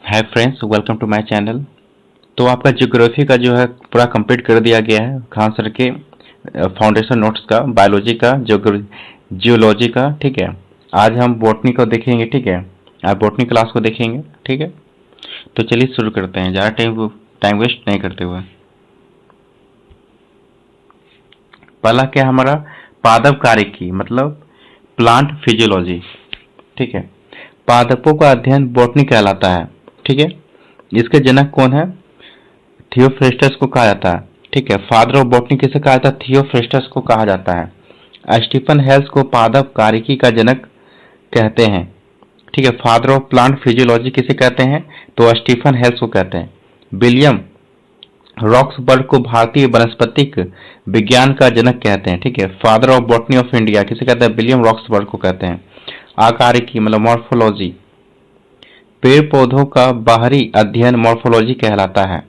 Hi friends, welcome to my channel. तो आपका geography का जो है पूरा कंप्लीट कर दिया गया है खान सर के फाउंडेशन नोट्स का, बायोलॉजी का, जियोलॉजी का। ठीक है, आज हम बॉटनी को देखेंगे। ठीक है, आज बॉटनी क्लास को देखेंगे। ठीक है, तो चलिए शुरू करते हैं, ज़्यादा टाइम वेस्ट नहीं करते हुए। पहला क्या हमारा पादप कार्य की मतलब प्लांट फिजियोलॉजी। ठीक है, पादपों का अध्ययन बॉटनी कहलाता है। ठीक है, इसके जनक कौन है? थियोफ्रेस्टस को कहा जाता है। ठीक है, फादर ऑफ बॉटनी किसे कहा जाता है? थियोफ्रेस्टस को कहा जाता है। स्टीफन हेल्स को पादप कार्यकी का जनक कहते हैं। ठीक है, फादर ऑफ प्लांट फिजियोलॉजी किसे कहते हैं? तो स्टीफन हेल्स को कहते हैं। विलियम रॉक्सबर्ग को भारतीय वनस्पतिक विज्ञान का जनक कहते हैं। ठीक है, father of botany of India किसे कहते हैं? विलियम रॉक्सबर्ग को कहते हैं। आकारिकी मतलब मॉर्फोलॉजी, पेड़ पौधों का बाहरी अध्ययन मॉर्फोलॉजी कहलाता है।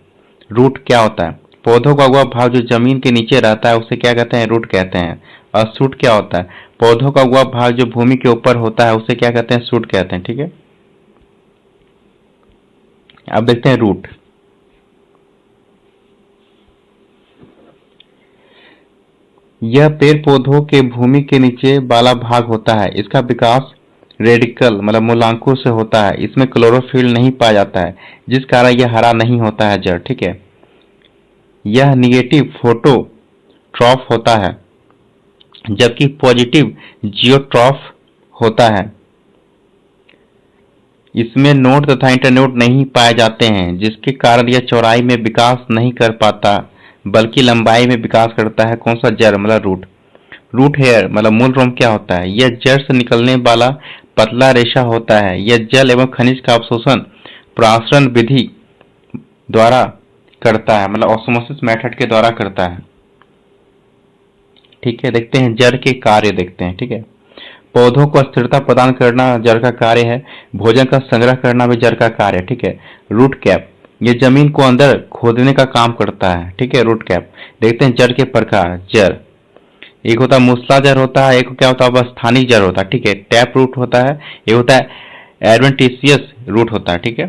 रूट क्या होता है? पौधों का उगवा भाग जो जमीन के नीचे रहता है उसे क्या कहते हैं? रूट कहते हैं। और शूट क्या होता है? पौधों का उगवा भाग जो भूमि के ऊपर होता है उसे क्या कहते हैं? शूट कहते हैं। ठीक है, अब देखते हैं रूट। यह पेड़ पौधों के भूमि के नीचे वाला भाग होता है। इसका विकास रेडिकल मतलब मूलांकुर से होता है। इसमें क्लोरोफिल नहीं पाया जाता है, जिस कारण यह हरा नहीं होता है जड़। ठीक है, यह निगेटिव फोटोट्रॉफ होता है जबकि पॉजिटिव जियोट्रॉफ होता है। इसमें नोड तथा इंटरनोड नहीं पाए जाते हैं, जिसके कारण यह चौड़ाई में विकास नहीं कर पाता बल्कि लंबाई में विकास करता है। कौन सा? जड़ मतलब रूट। रूट हेयर मतलब मूल रोम क्या होता है? यह जड़ से निकलने वाला पतला रेशा होता है। यह जल एवं खनिज का अवशोषण प्रासरण विधि द्वारा करता है, मतलब ऑस्मोसिस मेथड के द्वारा करता है। ठीक है, देखते हैं जड़ के कार्य देखते हैं। ठीक है, पौधों को स्थिरता प्रदान करना जड़ का कार्य है। भोजन का संग्रह करना भी जड़ का कार्य है। ठीक है, रूट कैप ये जमीन को अंदर खोदने का काम करता है। ठीक है, रूट कैप। देखते हैं जड़ के प्रकार। जड़ एक होता है मूसला जड़ होता है, एक क्या होता है अवस्थानिक जड़ होता है। ठीक है, टैप रूट होता है, एक होता है एडवेंटिशियस रूट होता है। ठीक है,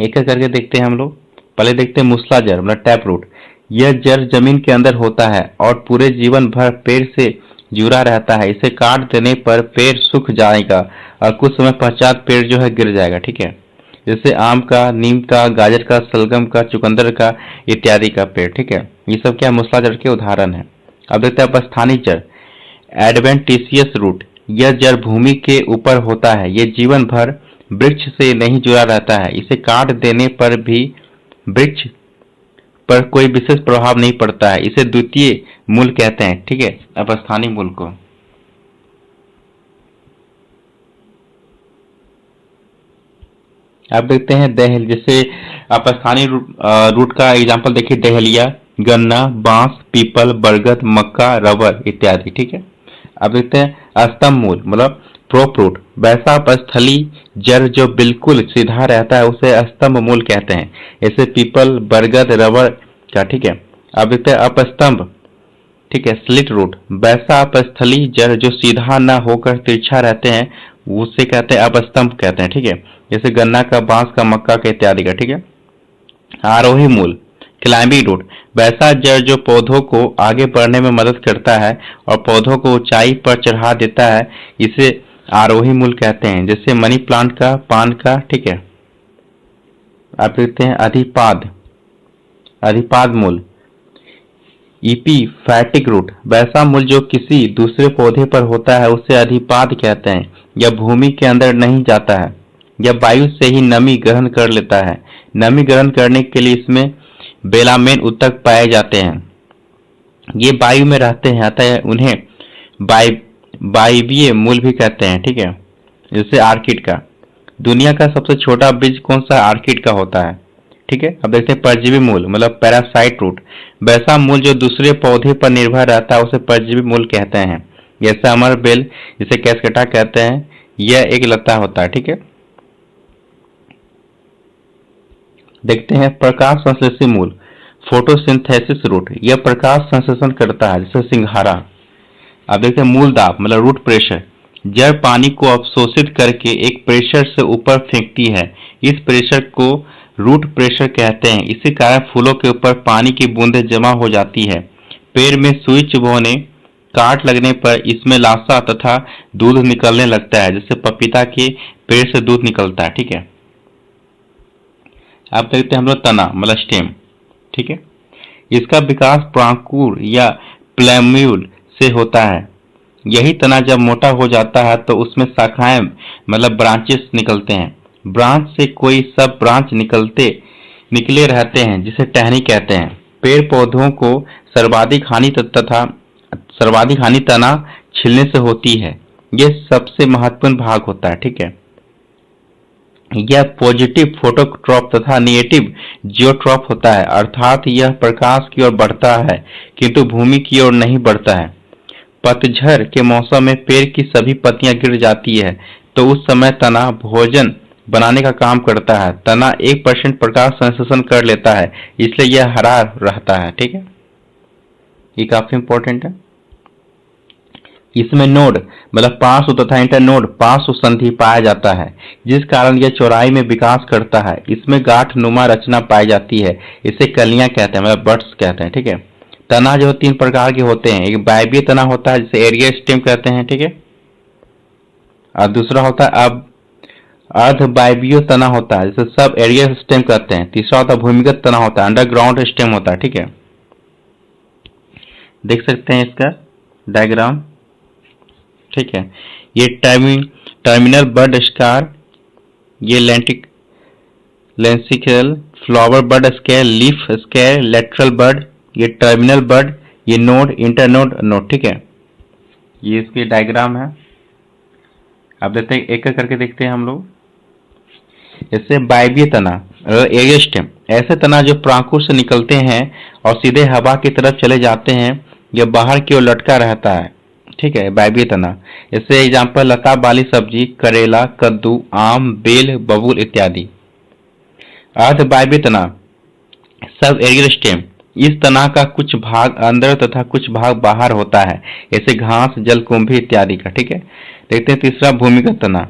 एक एक करके देखते हैं हम लोग। पहले देखते हैं मूसला जड़ मतलब टैप रूट। यह जड़ जमीन के अंदर होता है और पूरे जीवन भर पेड़ से जुड़ा रहता है। इसे काट देने पर पेड़ सूख जाएगा और कुछ समय पश्चात पेड़ जो है गिर जाएगा। ठीक है, जैसे आम का, नीम का, गाजर का, सलगम का, चुकंदर का इत्यादि का पेड़। ठीक है, ये सब क्या मूसला जड़ के उदाहरण है। अब देखते हैं अपस्थानिक जड़ एडवेंटिशियस रूट। यह जड़ भूमि के ऊपर होता है। यह जीवन भर वृक्ष से नहीं जुड़ा रहता है। इसे काट देने पर भी वृक्ष पर कोई विशेष प्रभाव नहीं पड़ता है। इसे द्वितीय मूल कहते हैं। ठीक है, अपस्थानिक मूल को। अब देखते हैं दहल, जैसे अपस्थानिक रूट का एग्जांपल देखिए, दहलिया, गन्ना, बांस, पीपल, बरगद, मक्का, रबर इत्यादि। ठीक है, अब देखते हैं स्तंभ मूल मतलब प्रोप रूट। वैसा अपस्थली जड़ जो बिल्कुल सीधा रहता है उसे स्तंभ मूल कहते हैं। जैसे पीपल, बरगद, रबर का। ठीक है, अब देखते हैं अपस्तंभ। ठीक है, स्लिट रूट। वैसा अपस्थली जड़ जो सीधा न होकर तिरछा रहते हैं उसे कहते हैं अपस्तंभ कहते हैं। ठीक है, जैसे गन्ना का, बांस का, मक्का का इत्यादि का। ठीक है, आरोही मूल क्लाइंबिंग रूट। वैसा जड़ जो पौधों को आगे बढ़ने में मदद करता है और पौधों को ऊंचाई पर चढ़ा देता है, इसे आरोही मूल कहते हैं। जैसे मनी प्लांट का, पान का। ठीक है, आप देखते हैं अधिपाद। अधिपाद मूल इपीफैटिक रूट। वैसा मूल जो किसी दूसरे पौधे पर होता है उसे अधिपाद कहते हैं। यह भूमि के अंदर नहीं जाता है, यह वायु से ही नमी ग्रहण कर लेता है। नमी ग्रहण करने के लिए इसमें बेलामेन उत्तक पाए जाते हैं। ये वायु में रहते हैं, अतः उन्हें वायवीय मूल भी कहते हैं। ठीक है, जैसे आर्किड का। दुनिया का सबसे छोटा बीज कौन सा? आर्किड का होता है। ठीक है, अब देखते हैं परजीवी मूल मतलब पैरासाइट रूट। वैसा मूल जो दूसरे पौधे पर निर्भर रहता है उसे परजीवी मूल कहते हैं। जैसे अमर बेल, जिसे कैस्केटा कहते हैं, यह एक लता होता है। ठीक है, देखते हैं प्रकाश संश्लेषी मूल फोटोसिंथेसिस रूट। यह प्रकाश संश्लेषण करता है, जैसे सिंघाड़ा। अब देखते हैं मूल दाब मतलब रूट प्रेशर। जड़ पानी को अवशोषित करके एक प्रेशर से ऊपर फेंकती है। इस प्रेशर को रूट प्रेशर कहते हैं। इसी कारण फूलों के ऊपर पानी की बूंदें जमा हो जाती है। पेड़ में सुई चुभोने, काट लगने पर इसमें लाशा तथा दूध निकलने लगता है। जैसे पपीता के पेड़ से दूध निकलता है। ठीक है, आप देखते हैं हम लोग तना मतलब स्टेम। ठीक है, इसका विकास प्रांकुर या प्लेम्यूल से होता है। यही तना जब मोटा हो जाता है तो उसमें शाखाएं मतलब ब्रांचेस निकलते हैं। ब्रांच से कोई सब ब्रांच निकले रहते हैं जिसे टहनी कहते हैं। पेड़ पौधों को सर्वाधिक हानि तना छिलने से होती है। यह सबसे महत्वपूर्ण भाग होता है। ठीक है, यह पॉजिटिव फोटोट्रॉप तथा नेगेटिव जियोट्रॉप होता है, अर्थात यह प्रकाश की ओर बढ़ता है किंतु भूमि की ओर नहीं बढ़ता है। पतझड़ के मौसम में पेड़ की सभी पत्तियां गिर जाती है तो उस समय तना भोजन बनाने का काम करता है। तना 1% प्रकाश संश्लेषण कर लेता है, इसलिए यह हरा रहता है। ठीक है, ये काफी इंपॉर्टेंट है। इसमें नोड मतलब पार्श्व तथा इंटरनोड पार्श्व संधि पाया जाता है, जिस कारण यह चौड़ाई में विकास करता है। इसमें गांठ नुमा रचना पाई जाती है, इसे कलियां कहते हैं मतलब बड्स कहते हैं। ठीक है, तना जो 3 प्रकार के होते हैं। एक वायवीय तना होता है जिसे एरिया स्टेम कहते हैं। ठीक है, और दूसरा होता है अब अर्ध वायवीय तना होता है जिसे सब एरिया स्टेम कहते हैं। तीसरा होता है भूमिगत तना होता है, अंडरग्राउंड स्टेम होता है। ठीक है, देख सकते हैं इसका डायग्राम। ठीक है, ये टर्मिनल बड स्कार, ये लेंसिकल flower bud scale, leaf scale, lateral बड, ये टर्मिनल बड, ये नोड, इंटरनोड, नोड। ठीक है, ये इसके डायग्राम है। अब देखते हैं एक एक करके देखते हैं हम लोग। इससे वायवीय तना एरिया स्टेम, ऐसे तना जो प्रांकुर से निकलते हैं और सीधे हवा की तरफ चले जाते हैं, यह बाहर की ओर लटका रहता है। ठीक है, वायवीय तना। इससे एग्जाम्पल लता वाली सब्जी, करेला, कद्दू, आम, बेल, बबूल इत्यादि। अर्ध वायवीय तना सब एरियल स्टेम, इस तना का कुछ भाग अंदर तथा कुछ भाग बाहर होता है, जैसे घास, जलकुंभी इत्यादि का। ठीक है, देखते हैं तीसरा भूमिगत तना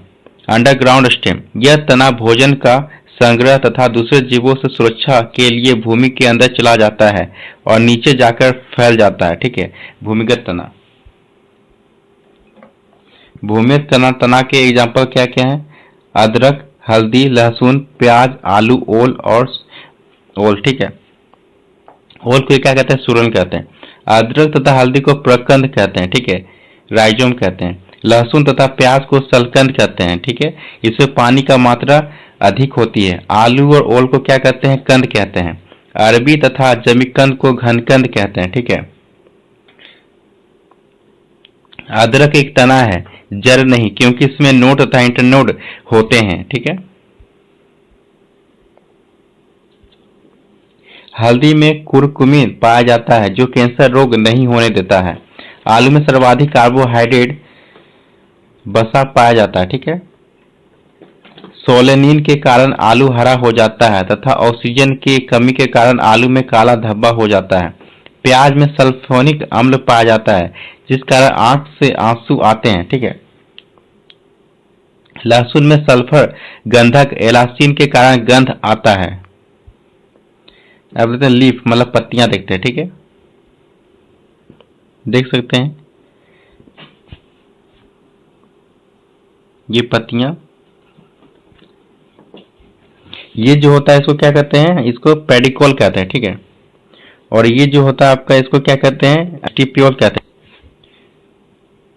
अंडरग्राउंड स्टेम। यह तना भोजन का संग्रह तथा दूसरे जीवों से सुरक्षा के लिए भूमि के अंदर चला जाता है और नीचे जाकर फैल जाता है। ठीक है, भूमिगत तना। भूमिगत तना के एग्जाम्पल क्या क्या है? अदरक, हल्दी, लहसुन, प्याज, आलू, ओल और ओल। ठीक है, ओल को क्या कहते हैं? सूरन कहते हैं। अदरक तथा हल्दी को प्रकंद कहते हैं। ठीक है, राइजोम कहते हैं। लहसुन तथा प्याज को सलकंद कहते हैं। ठीक है, इसमें पानी का मात्रा अधिक होती है। आलू और ओल को क्या कहते हैं? कंद कहते हैं। अरबी तथा जमीकंद को घनकंद कहते हैं। ठीक है, अदरक एक तना है, जड़ नहीं, क्योंकि इसमें नोड तथा इंटरनोड होते हैं। ठीक है, हल्दी में कुरकुमिन पाया जाता है जो कैंसर रोग नहीं होने देता है। आलू में सर्वाधिक कार्बोहाइड्रेट वसा पाया जाता है। ठीक है, सोलेनिन के कारण आलू हरा हो जाता है तथा ऑक्सीजन की कमी के कारण आलू में काला धब्बा हो जाता है। प्याज में सल्फोनिक अम्ल पाया जाता है जिस कारण आंख से आंसू आते हैं। ठीक है, लहसुन में सल्फर गंधक एलास्टिन के कारण गंध आता है। अब देखते हैं लीफ मतलब पत्तियां देखते हैं। ठीक है, देख सकते हैं ये पत्तियां, ये जो होता है इसको क्या कहते हैं? इसको पेडिकोल कहते हैं। ठीक है, और ये जो होता है आपका इसको क्या कहते हैं? स्टिप्योल कहते हैं।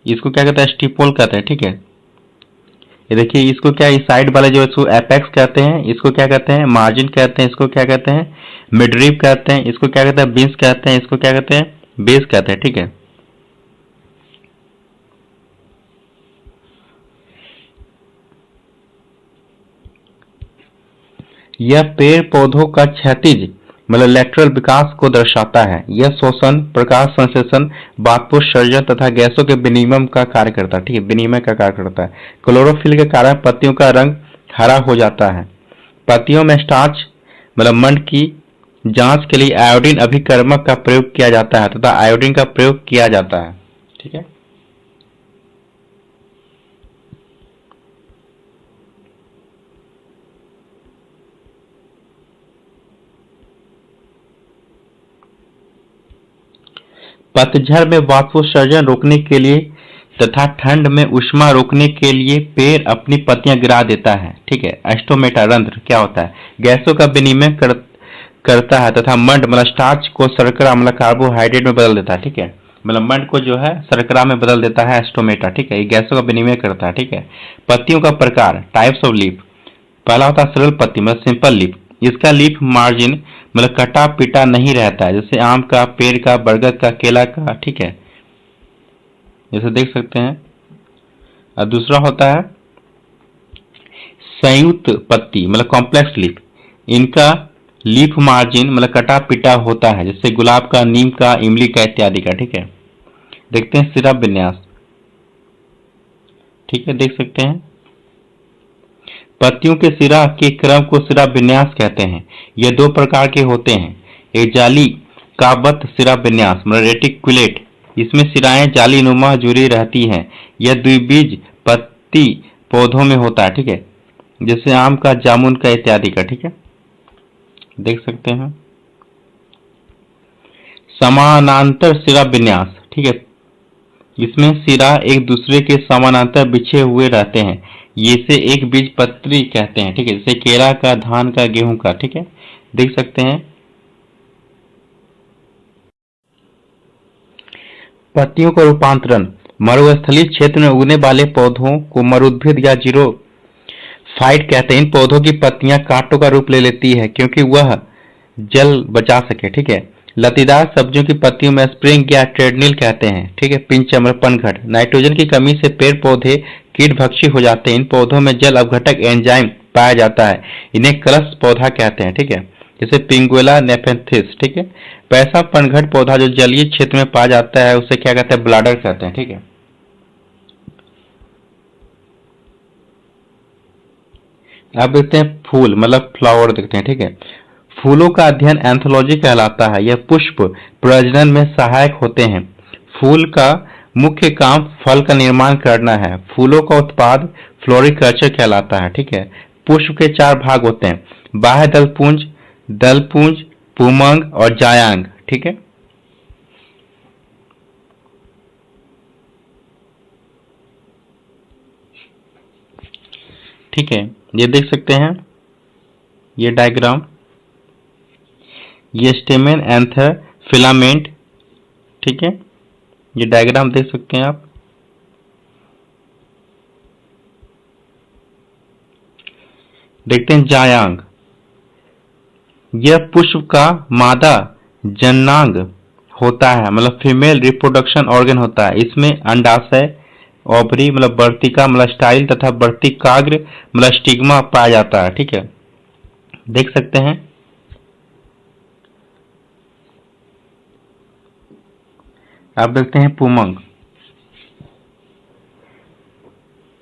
इसको क्या कहते हैं? स्टिपोल कहते हैं। ठीक है, ये देखिए इसको क्या, इस साइड वाले जो इसको एपेक्स कहते हैं, इसको क्या कहते हैं? मार्जिन कहते हैं। इसको क्या कहते हैं? मिडरिप कहते हैं। इसको क्या कहते हैं? बीन्स कहते हैं। इसको क्या कहते हैं? बेस कहते हैं। ठीक है, यह पेड़ पौधों का क्षैतिज मतलब लेटरल विकास को दर्शाता है। यह शोषण, प्रकाश संश्लेषण, वाष्पोत्सर्जन तथा गैसों के विनिमय का कार्य करता है। ठीक है, विनिमय का कार्य करता है। क्लोरोफिल के कारण पत्तियों का रंग हरा हो जाता है। पत्तियों में स्टार्च मतलब मंड की जांच के लिए आयोडीन अभिकर्मक का प्रयोग किया जाता है तथा आयोडीन का प्रयोग किया जाता है। ठीक है, पतझड़ में वाष्पोत्सर्जन रोकने के लिए तथा ठंड में ऊष्मा रोकने के लिए पेड़ अपनी पत्तियां गिरा देता है। ठीक है। स्टोमेटा रंध्र क्या होता है? गैसों का विनिमय करता है तथा मंड मतलब स्टार्च को शर्करा मतलब कार्बोहाइड्रेट में बदल देता है। ठीक है। मतलब मंड को जो है शर्करा में बदल देता है स्टोमेटा। ठीक है। ये गैसों का विनिमय करता है। ठीक है। पत्तियों का प्रकार, टाइप्स ऑफ लीफ। पहला होता है सरल पत्ती मतलब सिंपल लीफ। इसका लीफ मार्जिन मतलब कटा पिटा नहीं रहता है, जैसे आम का, पेड़ का, बरगद का, केला का। ठीक है, जैसे देख सकते हैं। और दूसरा होता है संयुक्त पत्ती मतलब कॉम्प्लेक्स लीफ। इनका लीफ मार्जिन मतलब कटा पिटा होता है, जैसे गुलाब का, नीम का, इमली का इत्यादि का। ठीक है। देखते हैं सिरा विन्यास। ठीक है, देख सकते हैं पत्तियों के सिरा के क्रम को सिरा विन्यास कहते हैं। ये दो प्रकार के होते हैं। एक जाली काबत सिरा विन्यास मतलब रेटिकुलेट, इसमें सिराएं जाली नुमा जुड़ी रहती हैं। यह द्विबीज पत्ती पौधों में होता है। ठीक है, जैसे आम का, जामुन का इत्यादि का। ठीक है, देख सकते हैं। समानांतर सिरा विन्यास। ठीक है, इसमें सिरा एक दूसरे के समानांतर बिछे हुए रहते हैं। इसे एक बीज पत्री कहते हैं। ठीक है, जैसे केला का, धान का, गेहूं का। ठीक है, देख सकते हैं। पत्तियों का रूपांतरण। मरुस्थलीय क्षेत्र में उगने वाले पौधों को मरुद्भिद या जीरोफाइट कहते हैं। इन पौधों की पत्तियां कांटों का रूप ले लेती है क्योंकि वह जल बचा सके। ठीक है, लतीदार सब्जियों की पत्तियों में स्प्रिंग या ट्रेडनिल कहते हैं। ठीक है, पिंचम मतलब पनघट। नाइट्रोजन की कमी से पेड़ पौधे कीटभक्षी हो जाते हैं। इन पौधों में जल अपघटक एंजाइम पाया जाता है। इन्हें कलश पौधा कहते हैं। ठीक है, जैसे पिंगुएला नेफेंथिस। ठीक है, पैसा पनघट पौधा जो जलीय क्षेत्र में पाया जाता है उसे क्या कहते हैं? ब्लाडर कहते हैं। ठीक है, अब देखते हैं फूल मतलब फ्लावर देखते हैं। ठीक है, फूलों का अध्ययन एंथोलॉजी कहलाता है। यह पुष्प प्रजनन में सहायक होते हैं। फूल का मुख्य काम फल का निर्माण करना है। फूलों का उत्पाद फ्लोरिकल्चर कहलाता है। ठीक है, पुष्प के चार भाग होते हैं, बाह्य दलपुंज, पुमंग और जायांग। ठीक है, ठीक है, ये देख सकते हैं ये डायग्राम। ये स्टेमेन, एंथर, फिलामेंट। ठीक है, ये डायग्राम देख सकते हैं आप। देखते हैं जायांग। यह पुष्प का मादा जननांग होता है मतलब फीमेल रिप्रोडक्शन ऑर्गन होता है। इसमें अंडाशय, ओवरी मतलब वर्तिका मतलब स्टाइल तथा वर्तिकाग्र मतलब स्टिग्मा पाया जाता है। ठीक है, देख सकते हैं। आप देखते हैं पुमंग।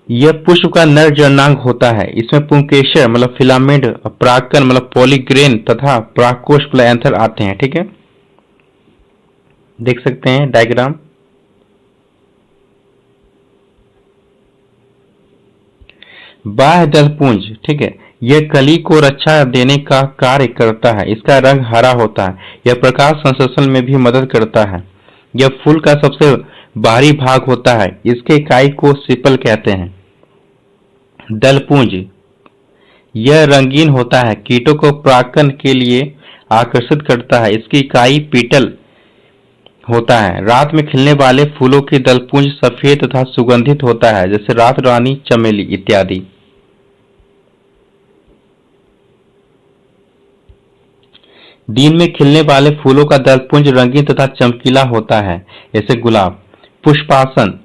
यह पुष्प का नर जननांग होता है। इसमें पुंकेसर मतलब फिलामेंट, परागकण मतलब पॉलीग्रेन तथा परागकोश मतलब एंथर आते हैं। ठीक है, देख सकते हैं डायग्राम। बाह्य दलपुंज। ठीक है, यह कली को रक्षा देने का कार्य करता है। इसका रंग हरा होता है। यह प्रकाश संश्लेषण में भी मदद करता है। यह फूल का सबसे बाहरी भाग होता है। इसके इकाई को सिपल कहते हैं। दलपुंज यह रंगीन होता है, कीटों को परागकण के लिए आकर्षित करता है। इसकी इकाई पीटल होता है। रात में खिलने वाले फूलों की दलपुंज सफेद तथा सुगंधित होता है, जैसे रात रानी, चमेली इत्यादि। दिन में खिलने वाले फूलों का दलपुंज रंगीन तथा चमकीला होता है, जैसे गुलाब। पुष्पासन।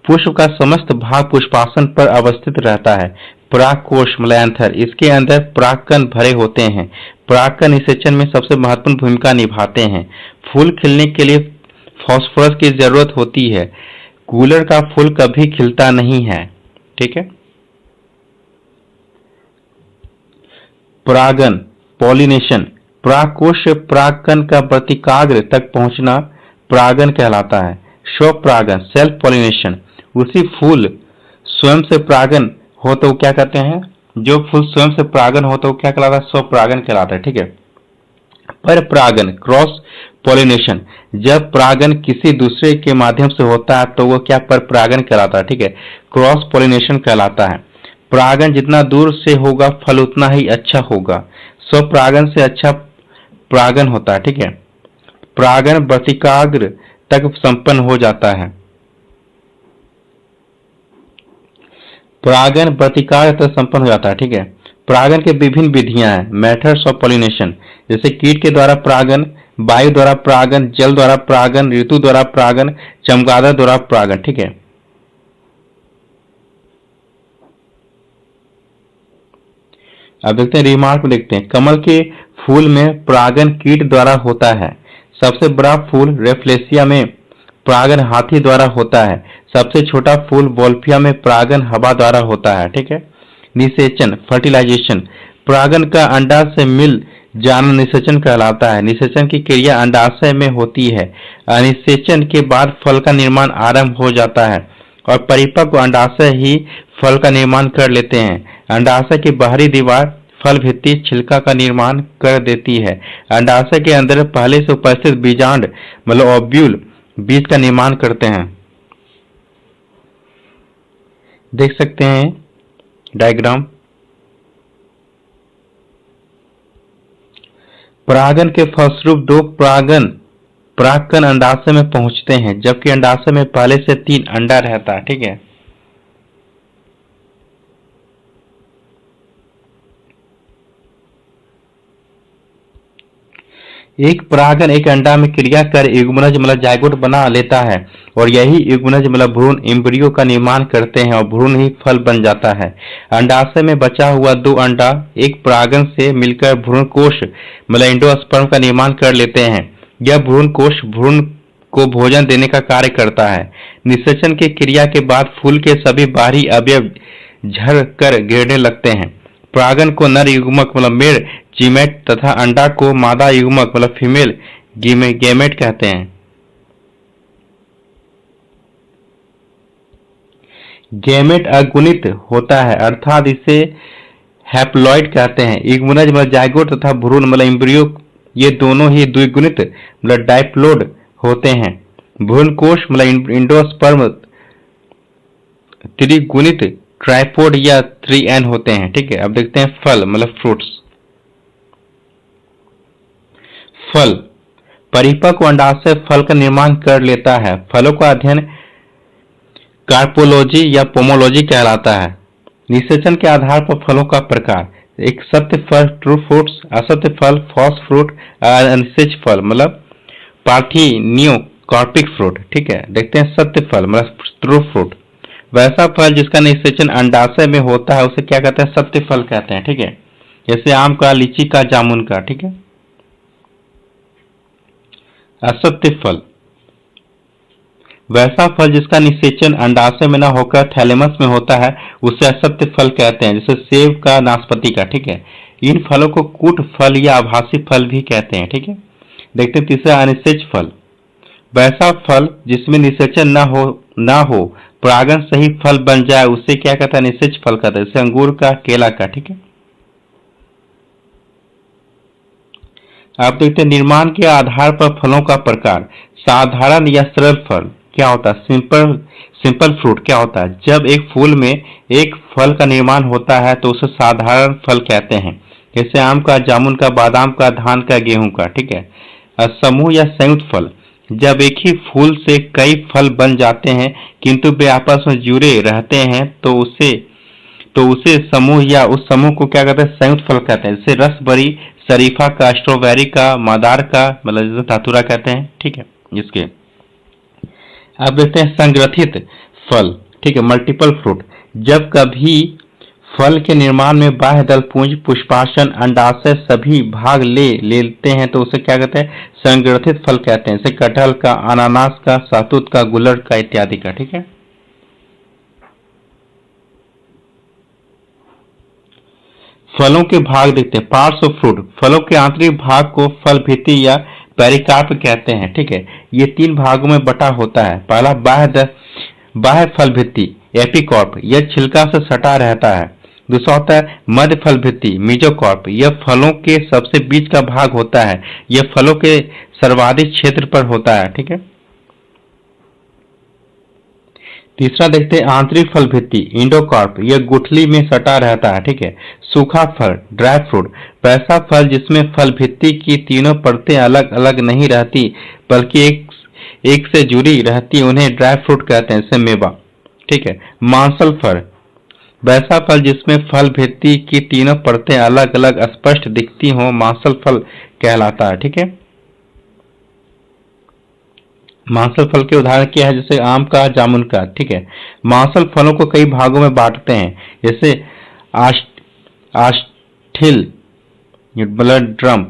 पुष्प का समस्त भाग पुष्पासन पर अवस्थित रहता है। परागकोश मतलब एंथर, इसके अंदर परागकण भरे होते हैं। परागकण निषेचन में सबसे महत्वपूर्ण भूमिका निभाते हैं। फूल खिलने के लिए फास्फोरस की जरूरत होती है। कूलर का फूल कभी खिलता नहीं है। ठीक है, परागन पॉलिनेशन। परागकोश से परागकण का वर्तिकाग्र तक पहुंचना परागन कहलाता है। स्वपरागन सेल्फ पॉलिनेशन। उसी फूल स्वयं से परागन हो तो क्या कहते हैं? जो फूल स्वयं से परागन हो तो क्या कहलाता है? स्वपरागन कहलाता है। ठीक है, पर परागन क्रॉस पॉलिनेशन, जब परागण किसी दूसरे के माध्यम से होता है तो वो क्या पर परागण कहलाता है, ठीक है। क्रॉस पॉलिनेशन कहलाता है। परागण जितना दूर से होगा फल उतना ही अच्छा होगा। स्वपरागण से अच्छा परागण होता है, ठीक है। परागण वर्तिकाग्र तक संपन्न हो जाता है। परागण वर्तिकाग्र तक संपन्न हो जाता है, ठीक है। परागण के विभिन्न विधियां हैं, मेथड्स ऑफ पॉलिनेशन, जैसे कीट के द्वारा परागण, वायु द्वारा परागण, जल द्वारा परागण, ऋतु द्वारा परागण, चमगादड़ द्वारा परागण, ठीक है। अब देखते हैं रिमार्क में, देखते हैं कमल के फूल में परागण कीट द्वारा होता है। सबसे बड़ा फूल रेफ्लेसिया में परागण हाथी द्वारा होता है। सबसे छोटा फूल वोल्फिया में परागण हवा द्वारा होता है, ठीक है। निषेचन, फर्टिलाइजेशन, परागण का अंडा से मिल जाना निषेचन कहलाता है। निषेचन की क्रिया अंडाशय में होती है। निषेचन के बाद फल का निर्माण आरंभ हो जाता है और परिपक्व अंडाशय ही फल का निर्माण कर लेते हैं। अंडाशय की बाहरी दीवार फल भित्ति छिलका का निर्माण कर देती है। अंडाशय के अंदर पहले से उपस्थित बीजांड मतलब ओव्यूल बीज का निर्माण करते हैं। देख सकते हैं डायग्राम। परागण के फलस्वरूप दो परागकण अंडाशय में पहुंचते हैं, जबकि अंडाशय में पहले से 3 अंडा रहता है, ठीक है। एक परागण एक अंडा में क्रिया कर युग्मनज मतलब जायगोट बना लेता है और यही युग्मनज मतलब भ्रूण एम्ब्रियो का निर्माण करते हैं और भ्रूण ही फल बन जाता है। अंडाशय में बचा हुआ 2 अंडा एक परागण से मिलकर भ्रूण कोश मतलब एंडोस्पर्म का निर्माण कर लेते हैं। यह भ्रूण कोश भ्रूण को भोजन देने का कार्य करता है। निषेचन की क्रिया के बाद फूल के सभी बाहरी अवयव झड़ कर गिरने लगते हैं। परागण को नर युग्मक मतलब मेल जीमेट तथा अंडा को मादा युग्मक मतलब फीमेल गैमेट कहते हैं। गैमेट अगुणित होता है अर्थात इसे हैप्लॉइड कहते हैं। युग्मनज मतलब जायगोट तथा भ्रूण मतलब एम्ब्रियो ये दोनों ही द्विगुणित मतलब डाइप्लोड होते हैं। भ्रूण कोश मतलब एंडोस्पर्म त्रिगुणित ट्राइपोड या 3N होते हैं, ठीक है। अब देखते हैं फल मतलब फ्रूट्स। फल, परिपक्व अंडाशय फल का निर्माण कर लेता है। फलों का अध्ययन कार्पोलॉजी या पोमोलॉजी कहलाता है। निषेचन के आधार पर फलों का प्रकार, एक सत्य फल ट्रू फ्रूट्स, असत्य फल फॉल्स फ्रूट, अनिषेच फल मतलब पार्थिनियोकार्पिक फ्रूट, ठीक है। देखते हैं सत्य फल मतलब ट्रू फ्रूट। वैसा फल जिसका निषेचन अंडाशय में होता है उसे क्या कहते हैं, सत्य फल कहते हैं, ठीक है। जैसे आम का, लीची का, जामुन का, ठीक है। असत्य फल, वैसा फल जिसका निषेचन अंडाशय में न होकर थैलेमस में होता है उसे असत्य फल कहते हैं, जैसे सेब का, नाशपाती का, ठीक है। इन फलों को कूट फल या आभासी फल भी कहते हैं, ठीक है। देखते हैं तीसरा अनिषेच फल, वैसा फल जिसमें निषेचन न हो परागण से ही फल बन जाए उसे क्या कहता है, निषेच फल कहते हैं, जैसे अंगूर का, केला का, ठीक है। आप देखते हैं निर्माण के आधार पर फलों का प्रकार। साधारण या सरल फल क्या होता है, सिंपल फ्रूट क्या होता है, जब एक फूल में एक फल का निर्माण होता है तो उसे साधारण फल कहते हैं, जैसे आम का, जामुन का, बादाम का, धान का, गेहूं का, ठीक है। समूह या संयुक्त फल, जब एक ही फूल से कई फल बन जाते हैं किंतु वे आपस में जुड़े रहते हैं तो उसे समूह या उस समूह को क्या कहते हैं, संयुक्त फल कहते हैं, जैसे रसबरी शरीफा का, स्ट्रॉबेरी का, मदार का मतलब जिसे धातुरा कहते हैं, ठीक है। इसके अब देखते हैं संग्रथित फल, ठीक है, मल्टीपल फ्रूट, जब कभी फल के निर्माण में बाह्य दल पुंज, पुष्पासन, अंडाशय सभी भाग लेते हैं तो उसे क्या कहते हैं, संग्रथित फल कहते हैं, जैसे कटहल का, अनानास का, शहतूत का, गुलर का इत्यादि का, ठीक है। फलों के भाग देखते हैं, पार्ट्स ऑफ फ्रूट, फलों के आंतरिक भाग को फल भित्ति या पेरिकार्प कहते हैं, ठीक है। ये 3 भागों में बटा होता है। पहला बाह्य फल भित्ति एपिकॉर्प, यह छिलका से सटा रहता है। दूसरा होता है मध्य फल भित्ति मीजोकॉर्प, यह फलों के सबसे बीच का भाग होता है। यह फलों के सर्वाधिक क्षेत्र पर होता है। ठीक है, तीसरा देखते हैं आंतरिक फल भित्ति इंडोकार्प, यह गुठली में सटा रहता है। ठीक है, सूखा फल ड्राई फ्रूट, वैसा फल जिसमें फल भित्ति की तीनों परतें अलग अलग नहीं रहती बल्कि एक से जुड़ी रहती, उन्हें ड्राई फ्रूट कहते हैं, जैसे मेवा। ठीक है, मांसल फल, वैसा फल जिसमें फल भित्ति की तीनों परतें अलग अलग स्पष्ट दिखती हों, मांसल फल कहलाता है। ठीक है, मांसल फल के उदाहरण क्या है, जैसे आम का, जामुन का। ठीक है, मांसल फलों को कई भागों में बांटते हैं, जैसे आष्ठिल, ब्लड ड्रम,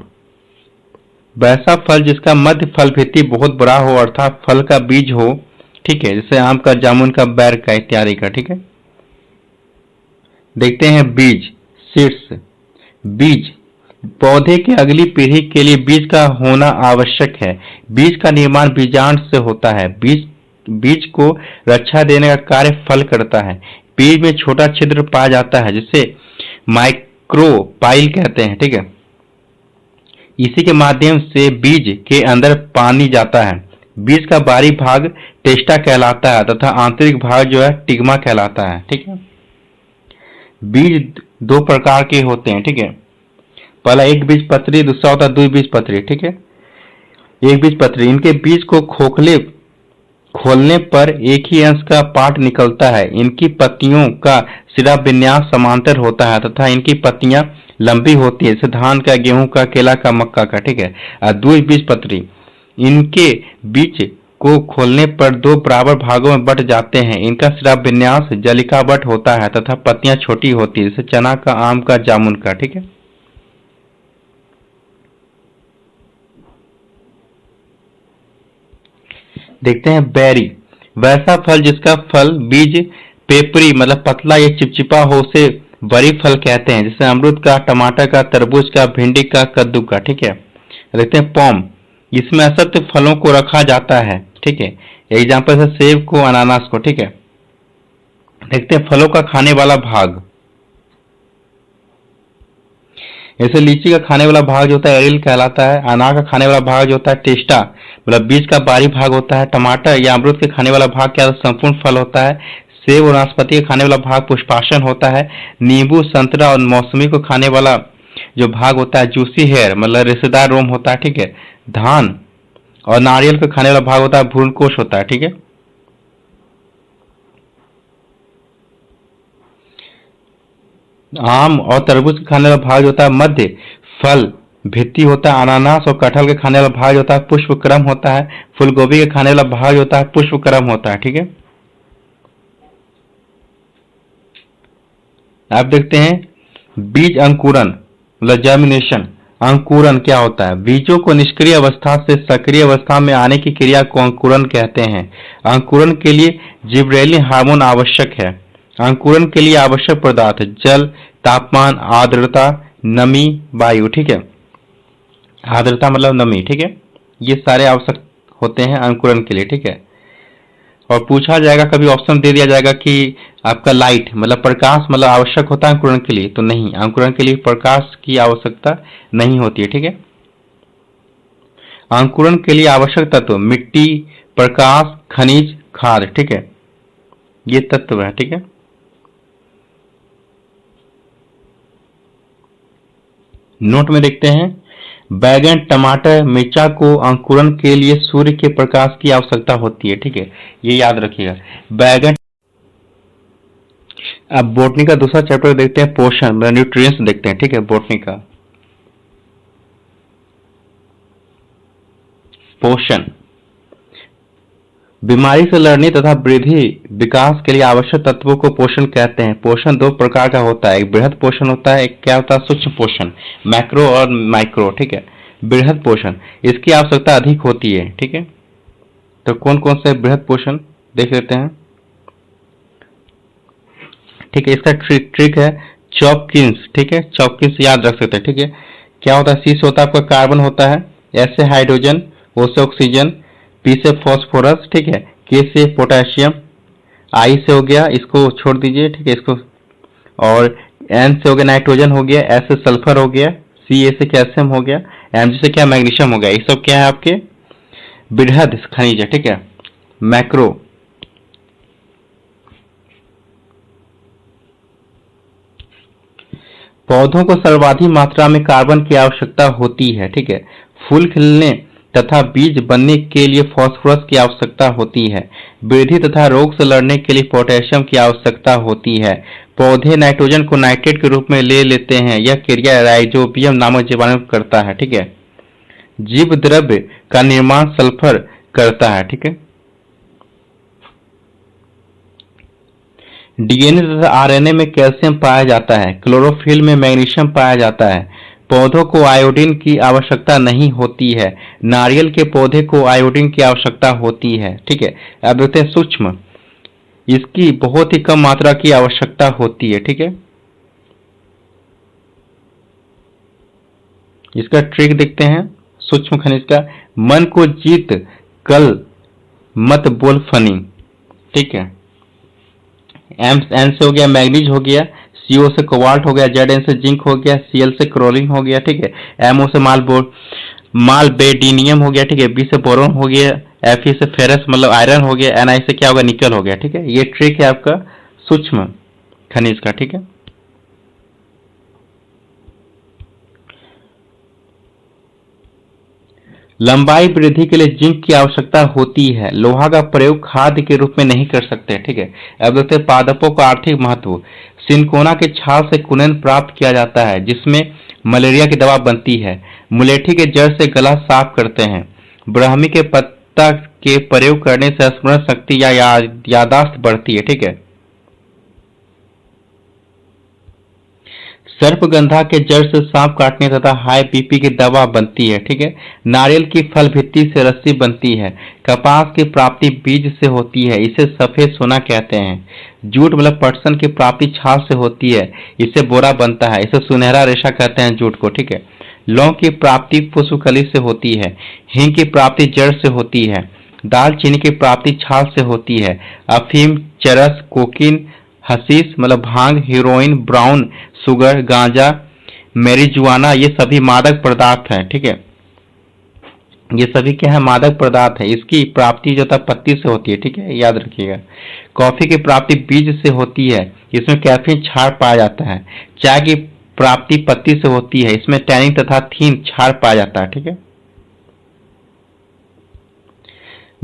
वैसा फल जिसका मध्य फल भित्ति बहुत बड़ा हो अर्थात फल का बीज हो। ठीक है, जैसे आम का, जामुन का, बैर का इत्यादि का। ठीक है, देखते हैं बीज सीड्स। बीज पौधे की अगली पीढ़ी के लिए बीज का होना आवश्यक है। बीज का निर्माण बीजांड से होता है। बीज को रक्षा देने का कार्य फल करता है। बीज में छोटा छिद्र पाया जाता है जिसे माइक्रोपाइल कहते हैं। ठीक है, इसी के माध्यम से बीज के अंदर पानी जाता है। बीज का बाहरी भाग टेस्टा कहलाता है तथा आंतरिक भाग जो है टिग्मा कहलाता है। ठीक है, बीज दो प्रकार के होते हैं। ठीक है, पहला एक बीज पत्री, दूसरा होता है द्विबीजपत्री। ठीक है, एक बीज पत्री, इनके बीज को खोलने पर एक ही अंश का पार्ट निकलता है। इनकी पत्तियों का सिरा विन्यास समांतर होता है तथा इनकी पत्तियां लंबी होती है, जैसे धान का, गेहूं का, केला का, मक्का का। ठीक है, द्विबीजपत्री, इनके बीज को खोलने पर दो बराबर भागों में बट जाते हैं। इनका सिरा विन्यास जलिकावट होता है तथा पत्तियां छोटी होती है, जैसे चना का, आम का, जामुन का। ठीक है, देखते हैं बेरी, वैसा फल जिसका फल बीज पेपरी मतलब पतला या चिपचिपा हो, उसे बरी फल कहते हैं, जैसे अमरूद का, टमाटर का, तरबूज का, भिंडी का, कद्दू का। ठीक है, देखते हैं पॉम, इसमें असत्य फलों को रखा जाता है। ठीक है, एग्जाम्पल है सेब को, अनानास को। ठीक है, देखते हैं फलों का खाने वाला भाग, जैसे लीची का खाने वाला भाग जो होता है एरिल कहलाता है। अनार का खाने वाला भाग जो होता है टेस्टा मतलब बीज का बाहरी भाग होता है। टमाटर या अमरूद के खाने वाला भाग क्या संपूर्ण फल होता है। सेब और नाशपाती के खाने वाला भाग पुष्पाशन होता है। नींबू, संतरा और मौसमी को खाने वाला जो भाग होता है जूसी हेयर मतलब रेशेदार रोम होता है। ठीक है, धान और नारियल का खाने वाला भाग होता है भ्रूणकोश होता है। ठीक है, आम और तरबूज के खाने वाला भाग होता है मध्य फल भित्ति होता है। अनानास और कटहल के खाने वाला भाग होता है पुष्पक्रम होता है। फूलगोभी के खाने वाला भाग होता है पुष्पक्रम होता है। ठीक है, आप देखते हैं बीज अंकुरन मतलब जर्मिनेशन। अंकुरन क्या होता है? बीजों को निष्क्रिय अवस्था से सक्रिय अवस्था में आने की क्रिया को अंकुरन कहते हैं। अंकुरन के लिए जिबरेलिन हार्मोन आवश्यक है। अंकुरन के लिए आवश्यक पदार्थ जल, तापमान, आर्द्रता, नमी, वायु। ठीक है, आर्द्रता मतलब नमी। ठीक है, ये सारे आवश्यक होते हैं अंकुरन के लिए। ठीक है, और पूछा जाएगा कभी ऑप्शन दे दिया जाएगा कि आपका लाइट मतलब प्रकाश मतलब आवश्यक होता है अंकुरन के लिए, तो नहीं, अंकुरन के लिए प्रकाश की आवश्यकता नहीं होती है। ठीक है, अंकुरन के लिए आवश्यक तत्व मिट्टी, प्रकाश, खनिज, खाद। ठीक है, ये तत्व है। ठीक है, नोट में देखते हैं बैगन, टमाटर, मिर्चा को अंकुरन के लिए सूर्य के प्रकाश की आवश्यकता होती है। ठीक है, ये याद रखिएगा बैगन। अब बोटनी का दूसरा चैप्टर देखते हैं पोषण मतलब न्यूट्रिएंट्स देखते हैं। ठीक है, बोटनी का पोषण बीमारी से लड़ने तथा वृद्धि विकास के लिए आवश्यक तत्वों को पोषण कहते हैं। पोषण दो प्रकार का होता है, एक बृहद पोषण होता है, एक क्या होता है सूक्ष्म पोषण, मैक्रो और माइक्रो। ठीक है, बृहद पोषण इसकी आवश्यकता अधिक होती है। ठीक है, तो कौन कौन से बृहद पोषण देख लेते हैं। ठीक है, इसका ट्रिक है चॉपकिंस। ठीक है, चॉपकिंस याद रख सकते हैं। ठीक है, क्या होता है? सी से होता है आपका कार्बन होता है, एस से हाइड्रोजन, ओ से ऑक्सीजन, पी से फॉस्फोरस। ठीक है, के से पोटेशियम, आई से हो गया, इसको छोड़ दीजिए। ठीक है, इसको, और एन से हो गया नाइट्रोजन हो गया, एस से सल्फर हो गया, सी ए से कैल्शियम हो गया, Mg से क्या मैग्नीशियम हो गया, ये सब क्या है आपके बृहद खनिज है, ठीक है, मैक्रो। पौधों को सर्वाधिक मात्रा में कार्बन की आवश्यकता होती है, ठीक है। फूल खिलने तथा बीज बनने के लिए फास्फोरस की आवश्यकता होती है। वृद्धि तथा रोग से लड़ने के लिए पोटेशियम की आवश्यकता होती है। पौधे नाइट्रोजन को नाइट्रेट के रूप में ले लेते हैं। यह क्रिया राइजोबियम नामक जीवाणु करता है, ठीक है। जीव द्रव्य का निर्माण सल्फर करता है, ठीक है। डीएनए तथा आरएनए में कैल्शियम पाया जाता है। क्लोरोफिल में मैग्नीशियम पाया जाता है। पौधों को आयोडीन की आवश्यकता नहीं होती है। नारियल के पौधे को आयोडीन की आवश्यकता होती है, ठीक है। अब देखते हैं सूक्ष्म, इसकी बहुत ही कम मात्रा की आवश्यकता होती है, ठीक है। इसका ट्रिक देखते हैं सूक्ष्म खनिज का। मन को जीत कल मत बोल फनी, ठीक है। एन से हो गया मैग्नीज हो गया, सीओ से कोबाल्ट हो गया, जेड से जिंक हो गया, सीएल से क्लोरीन हो गया, ठीक है। एमओ से मालबेडिनियम हो गया, ठीक है। बी से बोरोन हो गया, एफ से फेरस मतलब आयरन हो गया, एनआई से क्या होगा निकल हो गया, ठीक है। ये ट्रिक है आपका सूक्ष्म खनिज का, ठीक है। लंबाई वृद्धि के लिए जिंक की आवश्यकता होती है। लोहा का प्रयोग खाद्य के रूप में नहीं कर सकते, ठीक है। अब देखते हैं पादपों का आर्थिक महत्व। सिनकोना के छाल से कुनैन प्राप्त किया जाता है, जिसमें मलेरिया की दवा बनती है। मुलेठी के जड़ से गला साफ करते हैं। ब्राह्मी के पत्ता के प्रयोग करने से स्मरण शक्ति या यादाश्त बढ़ती है, ठीक है। सर्पगंधा के जड़ से सांप काटने तथा हाई बीपी की दवा बनती है, ठीक है। नारियल की फल भित्ति से रस्सी बनती है। कपास की प्राप्ति बीज से होती है, इसे सफेद सोना कहते हैं। जूट मतलब पटसन की प्राप्ति छाल से होती है, इससे बोरा बनता है, इसे सुनहरा रेशा कहते हैं जूट को, ठीक है। लौंग की प्राप्ति पुष्पकली से होती है। हींग की प्राप्ति जड़ से होती है। दालचीनी की प्राप्ति छाल से होती है। अफीम, चरस, कोकीन, हशीश मतलब भांग, हीरोइन, ब्राउन शुगर, गांजा, मैरिजुआना, ये सभी मादक पदार्थ हैं, ठीक है। ये सभी क्या है मादक पदार्थ है। इसकी प्राप्ति जो था पत्ती से होती है, ठीक है, याद रखिएगा। कॉफी की प्राप्ति बीज से होती है, इसमें कैफीन क्षार पाया जाता है। चाय की प्राप्ति पत्ती से होती है, इसमें टैनिन तथा थीन क्षार पाया जाता है, ठीक है।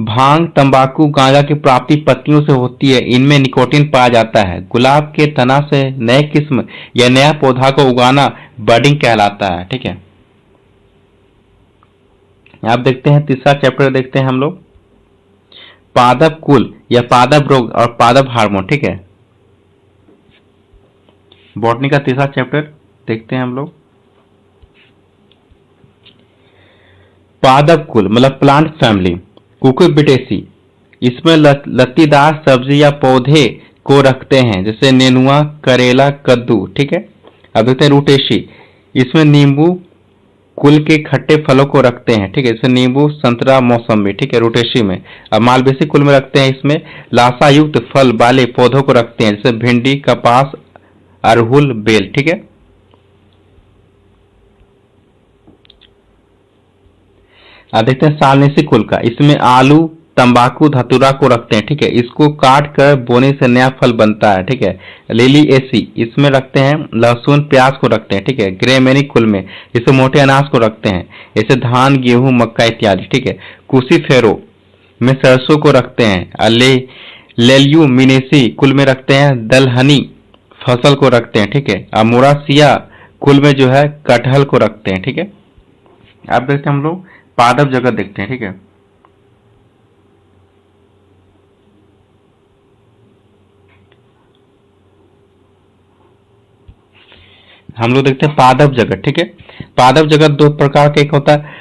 भांग, तंबाकू, गांजा की प्राप्ति पत्तियों से होती है, इनमें निकोटीन पाया जाता है। गुलाब के तना से नए किस्म या नया पौधा को उगाना बडिंग कहलाता है, ठीक है। आप देखते हैं तीसरा चैप्टर देखते हैं हम लोग, पादप कुल या पादप रोग और पादप हार्मोन, ठीक है। बॉटनी का तीसरा चैप्टर देखते हैं हम लोग। पादप कुल मतलब प्लांट फैमिली, कुकुरबिटेसी, इसमें लत्तीदार सब्जी या पौधे को रखते हैं, जैसे नेनुआ, करेला, कद्दू, ठीक है। अब देखते हैं रूटेसी, इसमें नींबू कुल के खट्टे फलों को रखते हैं, ठीक है, जैसे नींबू, संतरा, मौसमी, ठीक है, रूटेसी में। अब मालवेसी कुल में रखते हैं, इसमें लाशा युक्त फल वाले पौधों को रखते हैं, जैसे भिंडी, कपास, अरहुल, बेल, ठीक है। अब देखते हैं सालनेसी कुल का, इसमें आलू, तंबाकू, धतूरा को रखते हैं, ठीक है। इसको काट कर बोने से नया फल बनता है, ठीक है। लिली एसी, इसमें रखते हैं लहसुन, प्याज को रखते हैं, ठीक है। ग्रेमेनी कुल में इसे मोटे अनाज को रखते हैं, जैसे धान, गेहूं, मक्का इत्यादि, ठीक है। कुशी फेरो में सरसों को रखते हैं। लेल्यू मिनेसी कुल में रखते हैं दलहनी फसल को रखते हैं, ठीक है। मोरासिया कुल में जो है कटहल को रखते हैं, ठीक है। अब देखते हैं हम लोग पादप जगत देखते हैं, ठीक है। हम लोग देखते हैं पादप जगत, ठीक है। पादप जगत दो प्रकार का, एक होता है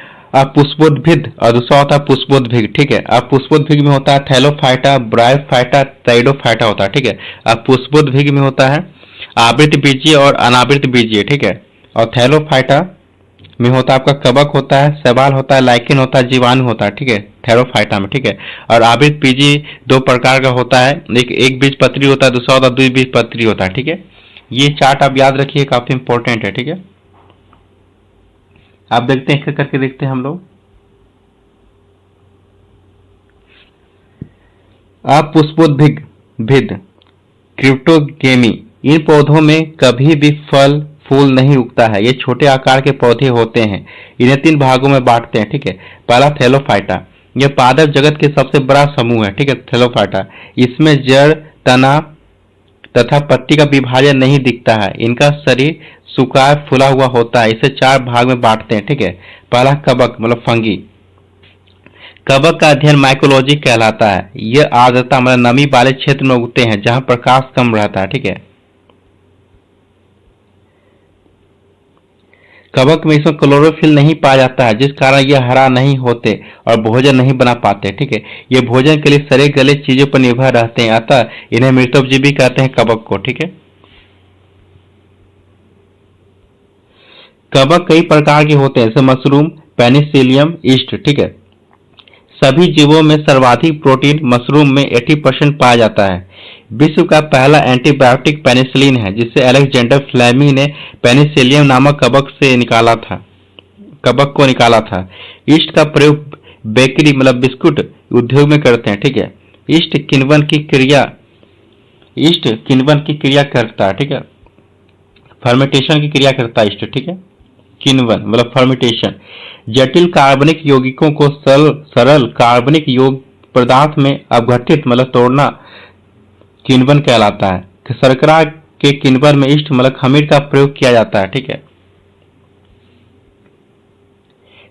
पुष्पोद्भिद और दूसरा होता है पुष्पोद्भिग, ठीक है। अब पुष्पोद्भिग में होता है थैलोफाइटा, ब्रायोफाइटा, टाइडोफाइटा होता है, ठीक है। अब पुष्पोद्भिग में होता है आवृत बीजीय और अनावृत बीजीय, ठीक है। और थैलोफाइटा में होता है आपका कवक होता है, शैवाल होता है, लाइकेन होता है, जीवाणु होता है, ठीक है, थैलोफाइटा में, ठीक है। और आवृत बीजी दो प्रकार का होता है, एक बीज पत्री होता है, दूसरा होता है द्विबीज पत्री होता है, ठीक है। ये चार्ट आप याद रखिए, काफी इंपॉर्टेंट है, ठीक है। आप देखते हैं, एक करके देखते हैं हम लोग। अपुष्पोद्भिद भिद क्रिप्टोगेमी, इन पौधों में कभी भी फल फूल नहीं उगता है। ये छोटे आकार के पौधे होते हैं। इन्हें 3 भागों में बांटते हैं, ठीक है। पहला थैलोफाइटा, यह पादप जगत के सबसे बड़ा समूह है, ठीक है, थैलोफाइटा। इसमें जड़, तना तथा पत्ती का विभाजन नहीं दिखता है। इनका शरीर सूखा फूला हुआ होता है। इसे 4 भाग में बांटते हैं, ठीक है। पहला कवक मतलब फंगी, कवक का अध्ययन माइकोलॉजी कहलाता है। यह आर्द्रता मतलब नमी वाले क्षेत्र में उगते हैं जहां प्रकाश कम रहता है, ठीक है। कवक में इसमें क्लोरोफिल नहीं पाया जाता है, जिस कारण ये हरा नहीं होते और भोजन नहीं बना पाते, ठीक है। ये भोजन के लिए सड़े गले चीजों पर निर्भर रहते हैं, अतः इन्हें मृतोपजीवी कहते हैं कवक को, ठीक है। कवक कई प्रकार के होते हैं, जैसे मशरूम, पेनिसिलियम, ईस्ट, ठीक है। सभी जीवों में सर्वाधिक प्रोटीन मशरूम में 80% पाया जाता है। विश्व का पहला एंटीबायोटिक पेनिसिलिन है, जिसे अलेक्जेंडर फ्लेमी ने पेनिसिलियम नामक कवक को निकाला था। ईस्ट का प्रयोग बेकरी मतलब बिस्कुट उद्योग में करते हैं, ठीक है। ईस्ट किण्वन की क्रिया करता है, ठीक है। फर्मेंटेशन की क्रिया करता है ईस्ट, ठीक है। किण्वन मतलब फर्मेंटेशन। जटिल कार्बनिक यौगिकों को सरल कार्बनिक यौग पदार्थ में अपघटित मतलब तोड़ना किण्वन कहलाता है। शर्करा के किण्वन में ईस्ट मतलब खमीर का प्रयोग किया जाता है, ठीक है।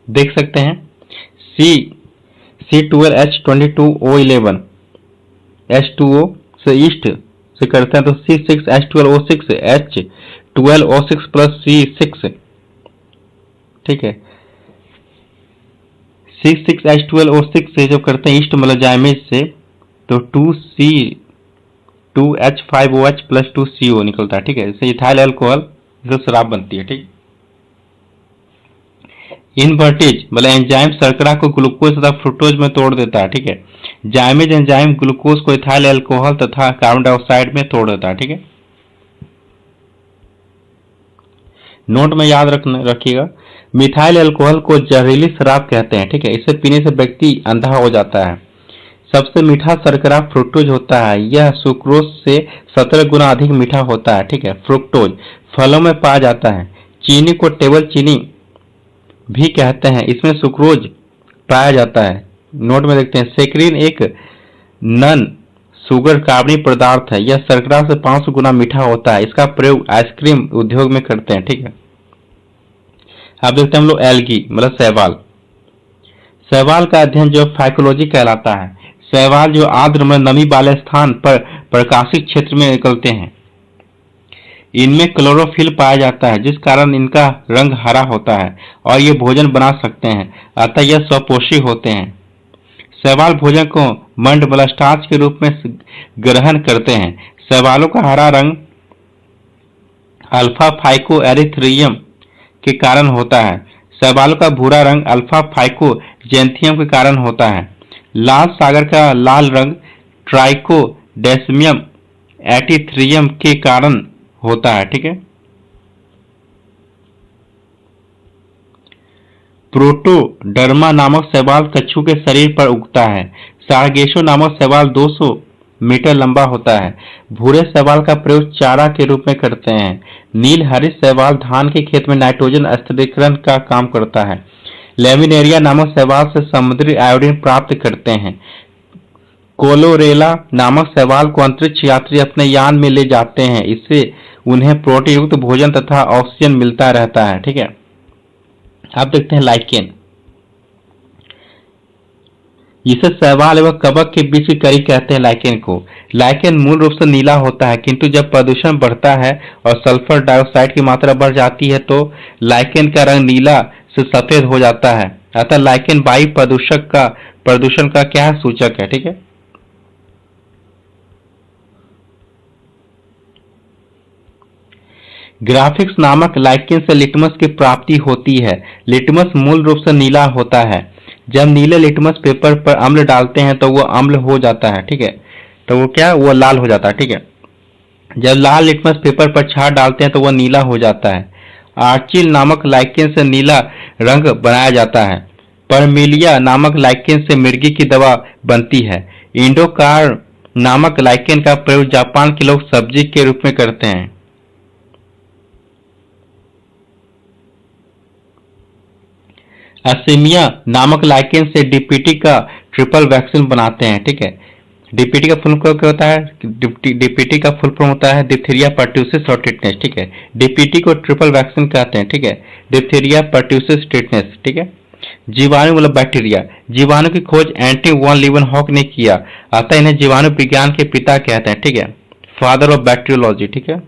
देख सकते हैं C12H22O11 H2O से ईस्ट से करते हैं तो C6H12O6 H12O6 प्लस C6, ठीक है। C6H12O6 से जब करते हैं ईस्ट मतलब जाइमेज से तो 2C2H5OH प्लस 2CO निकलता है, ठीक है। इससे इथाइल अल्कोहल जो शराब बनती है, ठीक। इनवर्टेज मतलब एंजाइम शर्करा को ग्लूकोज तथा फ्रुक्टोज में तोड़ देता है, ठीक है। जाइमेज एंजाइम ग्लूकोज को इथाइल अल्कोहल तथा कार्बन डाइऑक्साइड में तोड़ देता है, ठीक है। नोट में याद रखिएगा, मिथाइल अल्कोहल को जहरीली शराब कहते हैं, ठीक है। इसे पीने से व्यक्ति अंधा हो जाता है। सबसे मीठा शर्करा फ्रुक्टोज होता है। यह सुक्रोज से 17 गुना अधिक मीठा होता है, ठीक है। फ्रुक्टोज फलों में पाया जाता है। चीनी को टेबल चीनी भी कहते हैं, इसमें सुक्रोज पाया जाता है। नोट में देखते हैं, सेक्रिन एक नन शुगर कार्बनिक पदार्थ है। यह शर्करा से 500 गुना मीठा होता है। इसका प्रयोग आइसक्रीम उद्योग में करते हैं, ठीक है। अब देखते हैं हम लोग एल्गी मतलब शैवाल। शैवाल का अध्ययन जो फाइकोलॉजी कहलाता है। शैवाल जो आर्द्र में नमी वाले स्थान पर प्रकाशित क्षेत्र में निकलते हैं। इनमें क्लोरोफिल पाया जाता है, जिस कारण इनका रंग हरा होता है और ये भोजन बना सकते हैं, अतः यह स्वपोषी होते हैं। शैवाल भोजन को मंड मतलब स्टार्च के रूप में ग्रहण करते हैं। शैवालों का हरा रंग अल्फा फाइको एरिथ्रियम के कारण होता है। शैवालों का भूरा रंग अल्फा फाइको जेंथियम के कारण होता है। लाल सागर का लाल रंग ट्राइकोडेस्मियम एटिथ्रियम के कारण होता है, ठीक है। प्रोटोडर्मा नामक शैवाल कछुओं के शरीर पर उगता है। सारगेसो नामक शैवाल 200 मीटर लंबा होता है। भूरे शैवाल का प्रयोग चारा के रूप में करते हैं। नील हरित शैवाल धान के खेत में नाइट्रोजन स्थिरीकरण का काम करता है। लेमिनेरिया नामक शैवाल से समुद्री आयोडीन प्राप्त करते हैं। कोलोरेला नामक शैवाल को अंतरिक्ष यात्री अपने यान में ले जाते हैं। इससे उन्हें प्रोटीन युक्त भोजन तथा ऑक्सीजन मिलता रहता है, ठीक है। आप देखते हैं लाइकेन, जिसे शैवाल एवं कवक के बीच की कड़ी कहते हैं लाइकेन को। लाइकेन मूल रूप से नीला होता है, किंतु जब प्रदूषण बढ़ता है और सल्फर डाइऑक्साइड की मात्रा बढ़ जाती है तो लाइकेन का रंग नीला से सफेद हो जाता है। अतः लाइकेन वायु प्रदूषण का क्या सूचक है, ठीक है। ग्राफिक्स नामक लाइकेन से लिटमस की प्राप्ति होती है। लिटमस मूल रूप से नीला होता है। जब नीले लिटमस पेपर पर अम्ल डालते हैं तो वो अम्ल हो जाता है, ठीक है। तो वो लाल हो जाता है, ठीक है। जब लाल लिटमस पेपर पर क्षार डालते हैं तो वह नीला हो जाता है। आर्चिल नामक लाइकेन से नीला रंग बनाया जाता है। परमिलिया नामक लाइकेन से मिर्गी की दवा बनती है। इंडोकार नामक लाइकेन का प्रयोग जापान के लोग सब्जी के रूप में करते हैं। असीमिया नामक लाइकेन से डीपीटी का ट्रिपल वैक्सीन बनाते हैं। ठीक है, डीपीटी का फुल फॉर्म क्या होता है? डीपीटी का फुल फॉर्म होता है डिप्थीरिया पर्ट्यूसिस और टिटनेस। ठीक है, डीपीटी को ट्रिपल वैक्सीन कहते हैं। ठीक है, डिप्थीरिया पर्ट्यूसिस टिटनेस। ठीक है, जीवाणु मतलब बैक्टीरिया। जीवाणु की खोज एंटी वॉन लीवनहॉक ने किया, अतः इन्हें जीवाणु विज्ञान के पिता कहते हैं। ठीक है, फादर ऑफ बैक्टीरियोलॉजी। ठीक है,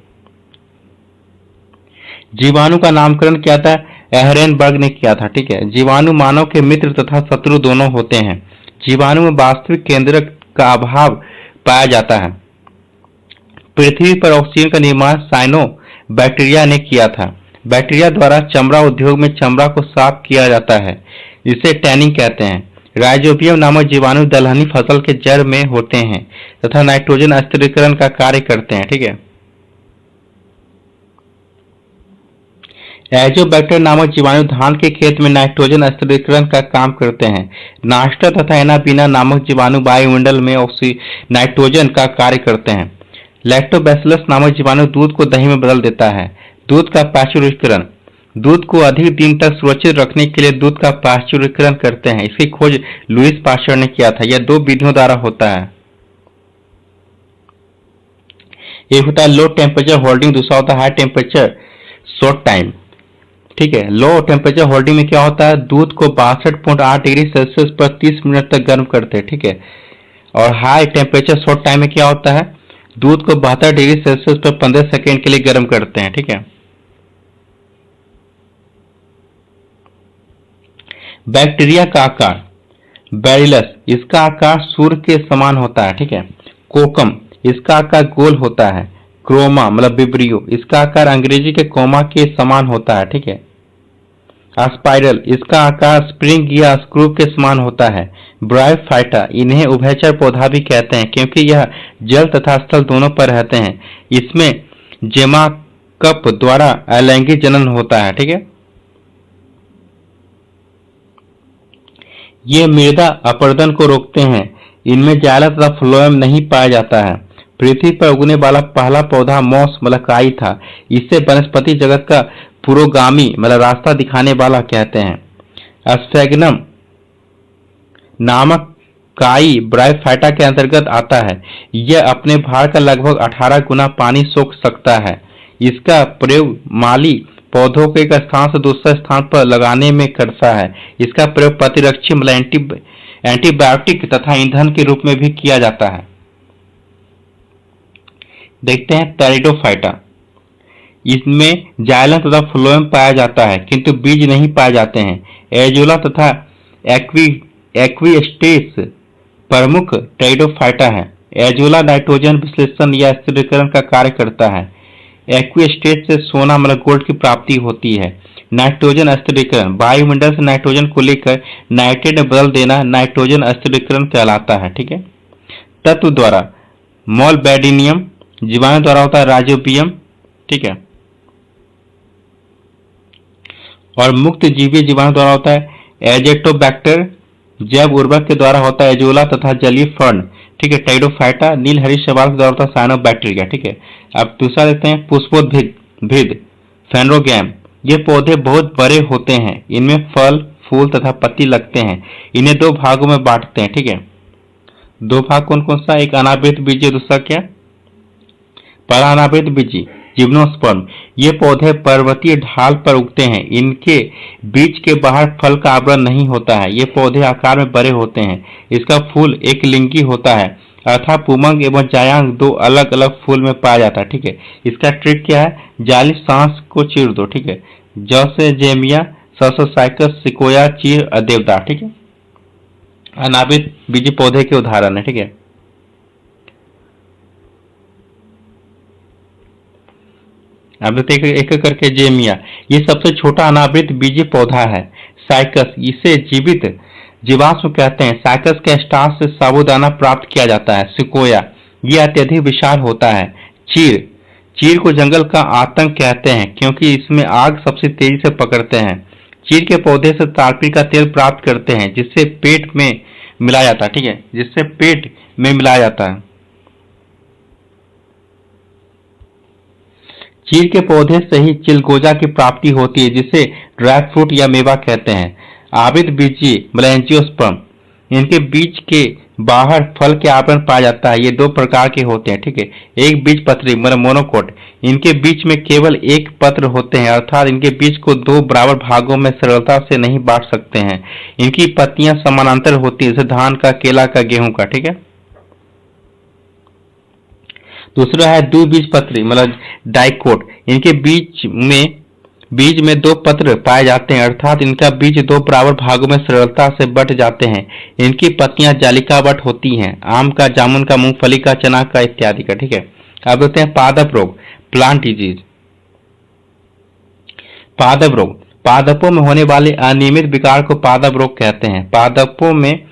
जीवाणु का नामकरण क्या था? एहरेनबर्ग ने किया था। ठीक है, जीवाणु मानव के मित्र तथा शत्रु दोनों होते हैं। जीवाणु में वास्तविक केंद्रक का अभाव पाया जाता है। पृथ्वी पर ऑक्सीजन का निर्माण साइनो बैक्टीरिया ने किया था। बैक्टीरिया द्वारा चमड़ा उद्योग में चमड़ा को साफ किया जाता है, जिसे टैनिंग कहते हैं। राइजोबियम नामक जीवाणु दलहनी फसल के जड़ में होते हैं तथा नाइट्रोजन स्थिरीकरण का कार्य करते हैं। ठीक है, एजोबैक्टर नामक जीवाणु धान के खेत में नाइट्रोजन स्थिरीकरण का काम करते हैं। नास्टा तथा एनाबीना नामक जीवाणु वायुमंडल में नाइट्रोजन का कार्य करते हैं। लैक्टोबैसिलस नामक जीवाणु दूध को दही में बदल देता है। दूध का पाश्चुरीकरण, दूध को अधिक दिन तक सुरक्षित रखने के लिए दूध का पाश्चुरीकरण करते हैं। इसकी खोज लुईस पाश्चर ने किया था। यह 2 विधियों द्वारा होता है। एक होता है लो टेम्परेचर होल्डिंग, दूसरा होता है हाई टेम्परेचर शॉर्ट टाइम। ठीक है, लो टेम्परेचर होल्डिंग में क्या होता है? दूध को 62.8 डिग्री सेल्सियस पर 30 मिनट तक गर्म करते हैं। ठीक है, और हाई टेम्परेचर शॉर्ट टाइम में क्या होता है? दूध को 72 डिग्री सेल्सियस पर 15 सेकेंड के लिए गर्म करते हैं। ठीक है, बैक्टीरिया का आकार, बैरिलस, इसका आकार सूर्य के समान होता है। ठीक है, कोकम, इसका आकार गोल होता है। क्रोमा मतलब विब्रियो, इसका आकार अंग्रेजी के कोमा के समान होता है। ठीक है, स्पाइरल, इसका आकार स्प्रिंग या स्क्रू के समान होता है। ब्रायोफाइटा, इन्हें उभयचर पौधा भी कहते हैं क्योंकि यह जल तथा स्थल दोनों पर रहते हैं। इसमें जेमाकप द्वारा अलैंगिक जनन होता है। ठीक है, ये मृदा अपरदन को रोकते हैं। इनमें जायलम तथा फ्लोएम नहीं पाया जाता है। पृथ्वी पर उगने वाला पहला पौधा मॉस मतलब काई था। इसे वनस्पति जगत का पुरोगामी मतलब रास्ता दिखाने वाला कहते हैं। स्फेगनम नामक काई ब्रायोफाइटा के अंतर्गत आता है। यह अपने भार का लगभग 18 गुना पानी सोख सकता है। इसका प्रयोग माली पौधों को एक स्थान से दूसरे स्थान पर लगाने में करता है। इसका प्रयोग प्रतिरक्षी मतलब एंटीबायोटिक तथा ईंधन के रूप में भी किया जाता है। देखते हैं टेरिडोफाइटा, इसमें जाइलम तथा फ्लोएम पाया जाता है किंतु बीज नहीं पाए जाते हैं। एजोला तथा एक्विस्टेस प्रमुख टेरिडोफाइटा है। एजोला नाइट्रोजन विश्लेषण या स्थिरीकरण का कार्य करता है। एक्विस्टेस से सोना मतलब गोल्ड की प्राप्ति होती है। नाइट्रोजन स्थिरीकरण, वायुमंडल से नाइट्रोजन को लेकर नाइट्रेट में बदल देना नाइट्रोजन स्थिरीकरण कहलाता है। ठीक है, तत्व द्वारा मोलबेडिनियम, जीवाणु द्वारा होता है राइजोबियम। ठीक है, और मुक्त जीवी जीवाणु द्वारा होता है एजेटोबैक्टर। जैव उर्वरक के द्वारा होता है एजोला तथा जलीय फर्न। ठीक है, टेरिडोफाइटा। नील हरी शैवाल के द्वारा होता है साइनोबैक्टीरिया। ठीक है, अब दूसरा देखते हैं पुष्पोद्भिद फेनोग्राम। ये पौधे बहुत बड़े होते हैं। इनमें फल, फूल तथा पत्ती लगते हैं। इन्हें 2 भागों में बांटते हैं। ठीक है, 2 भाग कौन कौन सा? एक अनावृत बीजी, दूसरा क्या? पहला अनावृत बीजी जिम्नोस्पर्म। ये पौधे पर्वतीय ढाल पर उगते हैं। इनके बीज के बाहर फल का आवरण नहीं होता है। ये पौधे आकार में बड़े होते हैं। इसका फूल एक लिंगी होता है अर्थात पुमंग एवं जायांग 2 अलग अलग फूल में पाया जाता है। ठीक है, इसका ट्रिक क्या है? जाली सांस को चीर दो। ठीक है, जैसे जेमिया, ससाइकस, सिकोया, चीर, देवदार। ठीक है, अनावृत बीजी पौधे के उदाहरण है। ठीक है, अब देखते एक एक करके जेमिया, ये सबसे छोटा अनावृत बीजी पौधा है। साइकस, इसे जीवित जीवाश्म कहते हैं। साइकस के स्टार्च से साबूदाना प्राप्त किया जाता है। सिकोया, ये अत्यधिक विशाल होता है। चीर, चीड़ को जंगल का आतंक कहते हैं क्योंकि इसमें आग सबसे तेजी से पकड़ते हैं। चीड़ के पौधे से ताड़पत्री का तेल प्राप्त करते हैं जिससे पेट में मिलाया जाता है, ठीक है, जिससे पेट में मिलाया जाता है। चीड़ के पौधे से ही चिलगोजा की प्राप्ति होती है जिसे ड्राई फ्रूट या मेवा कहते हैं। आवृत बीजी मतलब एंजियोस्पर्म, इनके बीज के बाहर फल के आवरण पाया जाता है। ये दो प्रकार के होते हैं, ठीक है। एक बीज पत्री मतलब मोनोकोट, इनके बीच में केवल एक पत्र होते हैं, अर्थात इनके बीज को दो बराबर भागों में सरलता से नहीं बांट सकते हैं। इनकी पत्तियां समानांतर होती है, जैसे धान का, केला का, गेहूं का, ठीक है। दूसरा है द्विबीजपत्री मतलब डाइकोट, इनके बीज में दो पत्र पाए जाते हैं, अर्थात इनका बीज दो बराबर भागों में सरलता से बट जाते हैं। इनकी पत्तियां जालिकावट होती हैं, आम का, जामुन का, मूंगफली का, चना का इत्यादि का, ठीक है। अब देखते हैं पादप रोग, प्लांट डिजीज। पादप रोग, पादपों में होने वाले अनियमित विकार को पादप रोग कहते हैं। पादपों में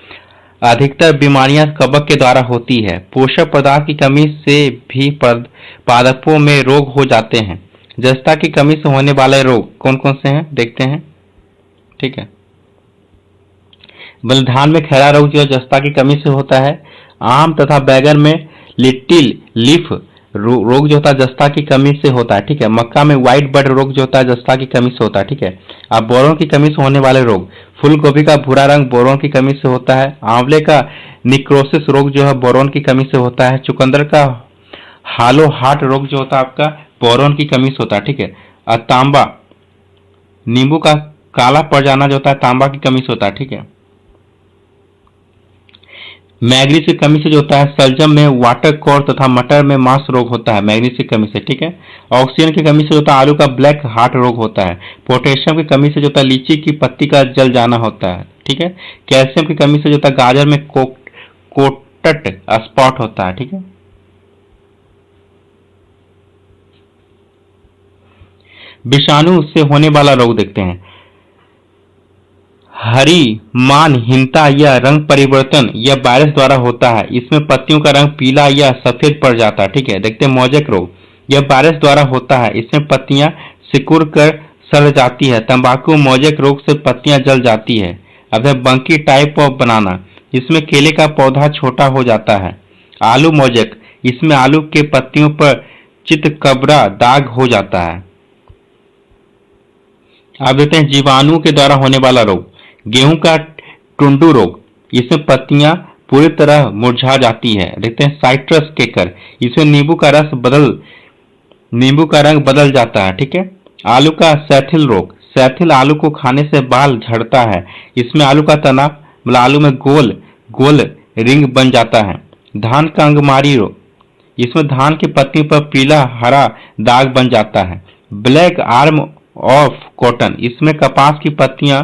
अधिकतर बीमारियां कवक के द्वारा होती है। पोषक पदार्थ की कमी से भी पादपों में रोग हो जाते हैं। जस्ता की कमी से होने वाले रोग कौन कौन से हैं देखते हैं, ठीक है। धान में खैरा रोग जो जस्ता की कमी से होता है। आम तथा बैगन में लिटिल लीफ रोग जो होता है जस्ता की कमी से होता है, ठीक है। मक्का में व्हाइट बड रोग जो होता है जस्ता की कमी से होता है, ठीक है। अब बोरोन की कमी से होने वाले रोग, फूल गोभी का भूरा रंग बोरोन की कमी से होता है। आंवले का निक्रोसिस रोग जो है बोरोन की कमी से होता है। चुकंदर का हालो हार्ट रोग जो होता है आपका बोरोन की कमी से होता है, ठीक है। और तांबा, नींबू का काला पड़ जाना जो होता है तांबा की कमी से होता है, ठीक है। मैग्नीज की कमी से जो होता है सलजम में वाटर कॉर तथा मटर में मांस रोग होता है मैग्नीज की कमी से, ठीक है। ऑक्सीजन की कमी से जो होता है आलू का ब्लैक हार्ट रोग होता है। पोटेशियम की कमी से जो होता है लीची की पत्ती का जल जाना होता है, ठीक है। कैल्शियम की कमी से जो होता है गाजर में कोटट स्पॉट होता है, ठीक है। विषाणु से होने वाला रोग देखते हैं। हरी मानहीनता या रंग परिवर्तन यह वायरस द्वारा होता है। इसमें पत्तियों का रंग पीला या सफेद पड़ जाता है, ठीक है। देखते हैं मोजेक रोग, यह वायरस द्वारा होता है। इसमें पत्तियां सिकुड़ कर सड़ जाती है। तंबाकू मोजेक रोग से पत्तियां जल जाती है। अब है बंकी टाइप ऑफ बनाना, इसमें केले का पौधा छोटा हो जाता है। आलू मोजेक, इसमें आलू के पत्तियों पर चितकबरा दाग हो जाता है। अब देखते हैं जीवाणु के द्वारा होने वाला रोग, गेहूं का टुंडू रोग, इसमें पत्तियां पूरी तरह मुरझा जाती है। देखते हैं साइट्रस केकर, इसमें नींबू का रंग बदल जाता है, ठीक है। आलू का सैथिल रोग, सैथिल आलू को खाने से बाल झड़ता है। इसमें आलू का तना मतलब आलू में गोल गोल रिंग बन जाता है। धान का अंगमारी रोग, इसमें धान की पत्ती पर पीला हरा दाग बन जाता है। ब्लैक आर्म ऑफ कॉटन, इसमें कपास की पत्तियां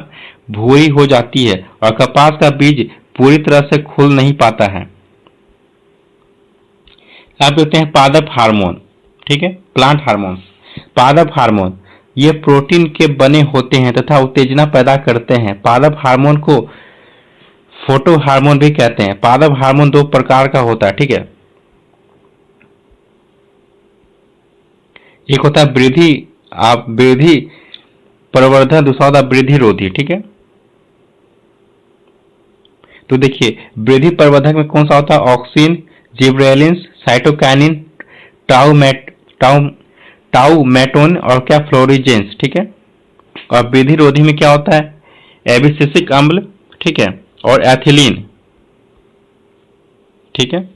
भूरी हो जाती है और कपास का बीज पूरी तरह से खुल नहीं पाता है। अब देखते हैं पादप हार्मोन, ठीक है, प्लांट हार्मोन। पादप हार्मोन ये प्रोटीन के बने होते हैं तथा उत्तेजना पैदा करते हैं। पादप हार्मोन को फोटो हार्मोन भी कहते हैं। पादप हार्मोन दो प्रकार का होता है, ठीक है। एक होता है वृद्धि प्रवर्धक, दूसरा होता है वृद्धि रोधी, ठीक है। तो देखिए वृद्धि प्रवर्धक में कौन सा होता है, ऑक्सिन, जिब्रेलिन, साइटोकाइनिन, टाउमेटोन और क्या फ्लोरिजेंस, ठीक है। और वृद्धि रोधी में क्या होता है, एबिसिसिक अम्ल, ठीक है, और एथिलीन, ठीक है।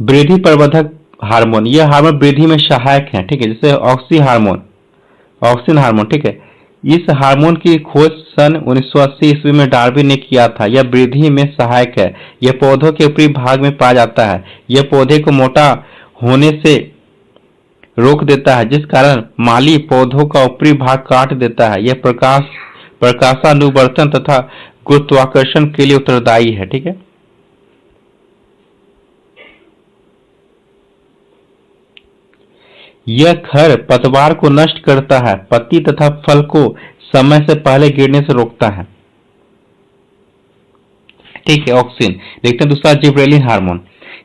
वृद्धि प्रवर्धक हार्मोन, यह हार्मोन वृद्धि में सहायक है, ठीक है, जैसे ऑक्सिन हार्मोन, ठीक है। इस हार्मोन की खोज सन 1980 ईस्वी में डार्विन ने किया था। यह वृद्धि में सहायक है। यह पौधों के ऊपरी भाग में पाया जाता है। यह पौधे को मोटा होने से रोक देता है, जिस कारण माली पौधों का ऊपरी भाग काट देता है। यह प्रकाशानुवर्तन तथा गुरुत्वाकर्षण के लिए उत्तरदायी है, ठीक है। यह खर पतवार को नष्ट करता है। पत्ती तथा फल को समय से पहले गिरने से रोकता है, ठीक है। ऑक्सिन देखते हैं दूसरा जिब्रेलिन हार्मोन,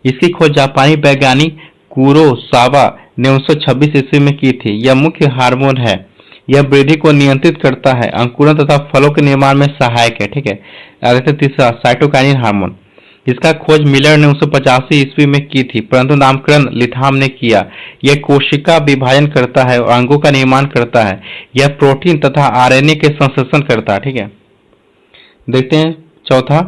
इसकी खोज जापानी वैज्ञानिक कुरोसावा ने 1926 ईस्वी में की थी। यह मुख्य हार्मोन है। यह वृद्धि को नियंत्रित करता है, अंकुरन तथा फलों के निर्माण में सहायक है। ठीक है। आगे तीसरा साइटोकाइनिन हार्मोन। इसका खोज मिलर ने 1985 ईस्वी में की थी, परंतु नामकरण लिथाम ने किया। यह कोशिका विभाजन करता है और अंगों का निर्माण करता है। यह प्रोटीन तथा आरएनए के संश्लेषण करता है। ठीक है। देखते हैं चौथा,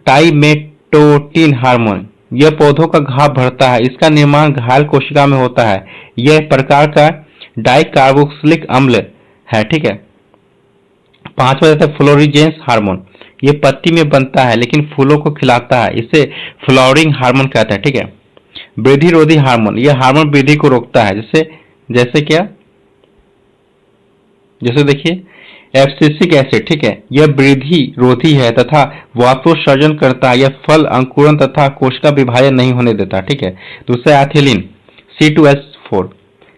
टाइमेटोटिन हार्मोन। यह पौधों का घाव भरता है। इसका निर्माण घायल कोशिका में होता है। यह एक प्रकार का डाइकार्बोक्सिलिक अम्ल है। ठीक है। पांचवा रहता है फ्लोरिजेंस हार्मोन। ये पत्ती में बनता है लेकिन फूलों को खिलाता है। इसे फ्लावरिंग हार्मोन कहते हैं। ठीक है। वृद्धि रोधी हार्मोन। यह हार्मोन वृद्धि को रोकता है। जैसे क्या, जैसे देखिए एब्सिसिक एसिड। ठीक है। यह वृद्धि रोधी है तथा वाष्पोत्सर्जन करता है। यह फल अंकुरन तथा कोशिका विभाजन नहीं होने देता। ठीक है। दूसरा एथिलीन C2H4।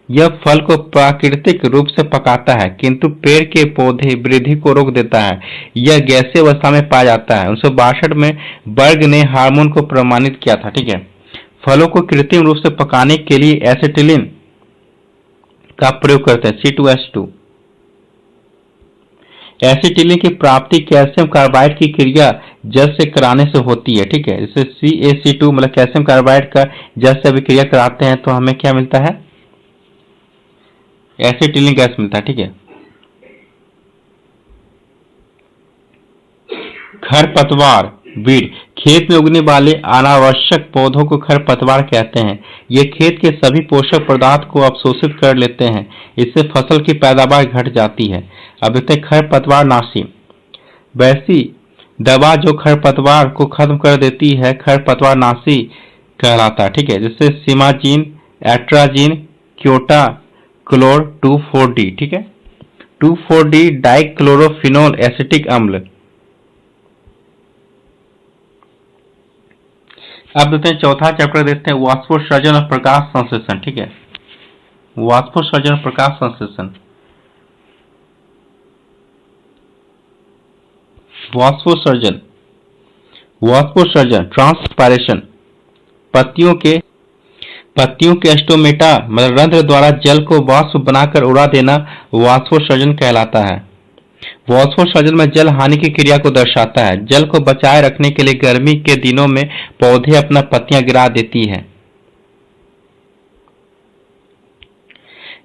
यह फल को प्राकृतिक रूप से पकाता है किंतु पेड़ के पौधे वृद्धि को रोक देता है। यह गैसीय अवस्था में पाया जाता है। 1962 में बर्ग ने हार्मोन को प्रमाणित किया था। ठीक है। फलों को कृत्रिम रूप से पकाने के लिए एसिटिलीन का प्रयोग करते हैं C2H2। एसिटिलीन की प्राप्ति कैल्शियम कार्बाइड की क्रिया जल से कराने से होती है। ठीक है। इससे CaC2 मतलब कैल्शियम कार्बाइड का जल से अभिक्रिया कराते हैं तो हमें क्या मिलता है, एसिटिलीन गैस मिलता है। ठीक है। खरपतवार वीड। खेत में उगने वाले अनावश्यक पौधों को खरपतवार कहते हैं। ये खेत के सभी पोषक पदार्थ को अवशोषित कर लेते हैं। इससे फसल की पैदावार घट जाती है। अब देखते हैं खरपतवार नाशी। वैसी दवा जो खरपतवार को खत्म कर देती है खरपतवार नाशी कहलाता है। ठीक है। जैसे सिमाजीन, एट्राजीन, क्योटा क्लोर 2,4-D। ठीक है। 2,4-D डाइक्लोरोफिनोल एसिटिक अम्ल। अब देखते हैं चौथा चैप्टर, देखते हैं वाष्पोत्सर्जन और प्रकाश संश्लेषण। ठीक है। वाष्पोत्सर्जन और प्रकाश संश्लेषण। वाष्पोत्सर्जन ट्रांसपायरेशन। पत्तियों के स्टोमेटा मतलब रंध्र द्वारा जल को वाष्प बनाकर उड़ा देना वाष्पोत्सर्जन कहलाता है। वाष्पोत्सर्जन में जल हानि की क्रिया को दर्शाता है। जल को बचाए रखने के लिए गर्मी के दिनों में पौधे अपना पत्तियां गिरा देती है।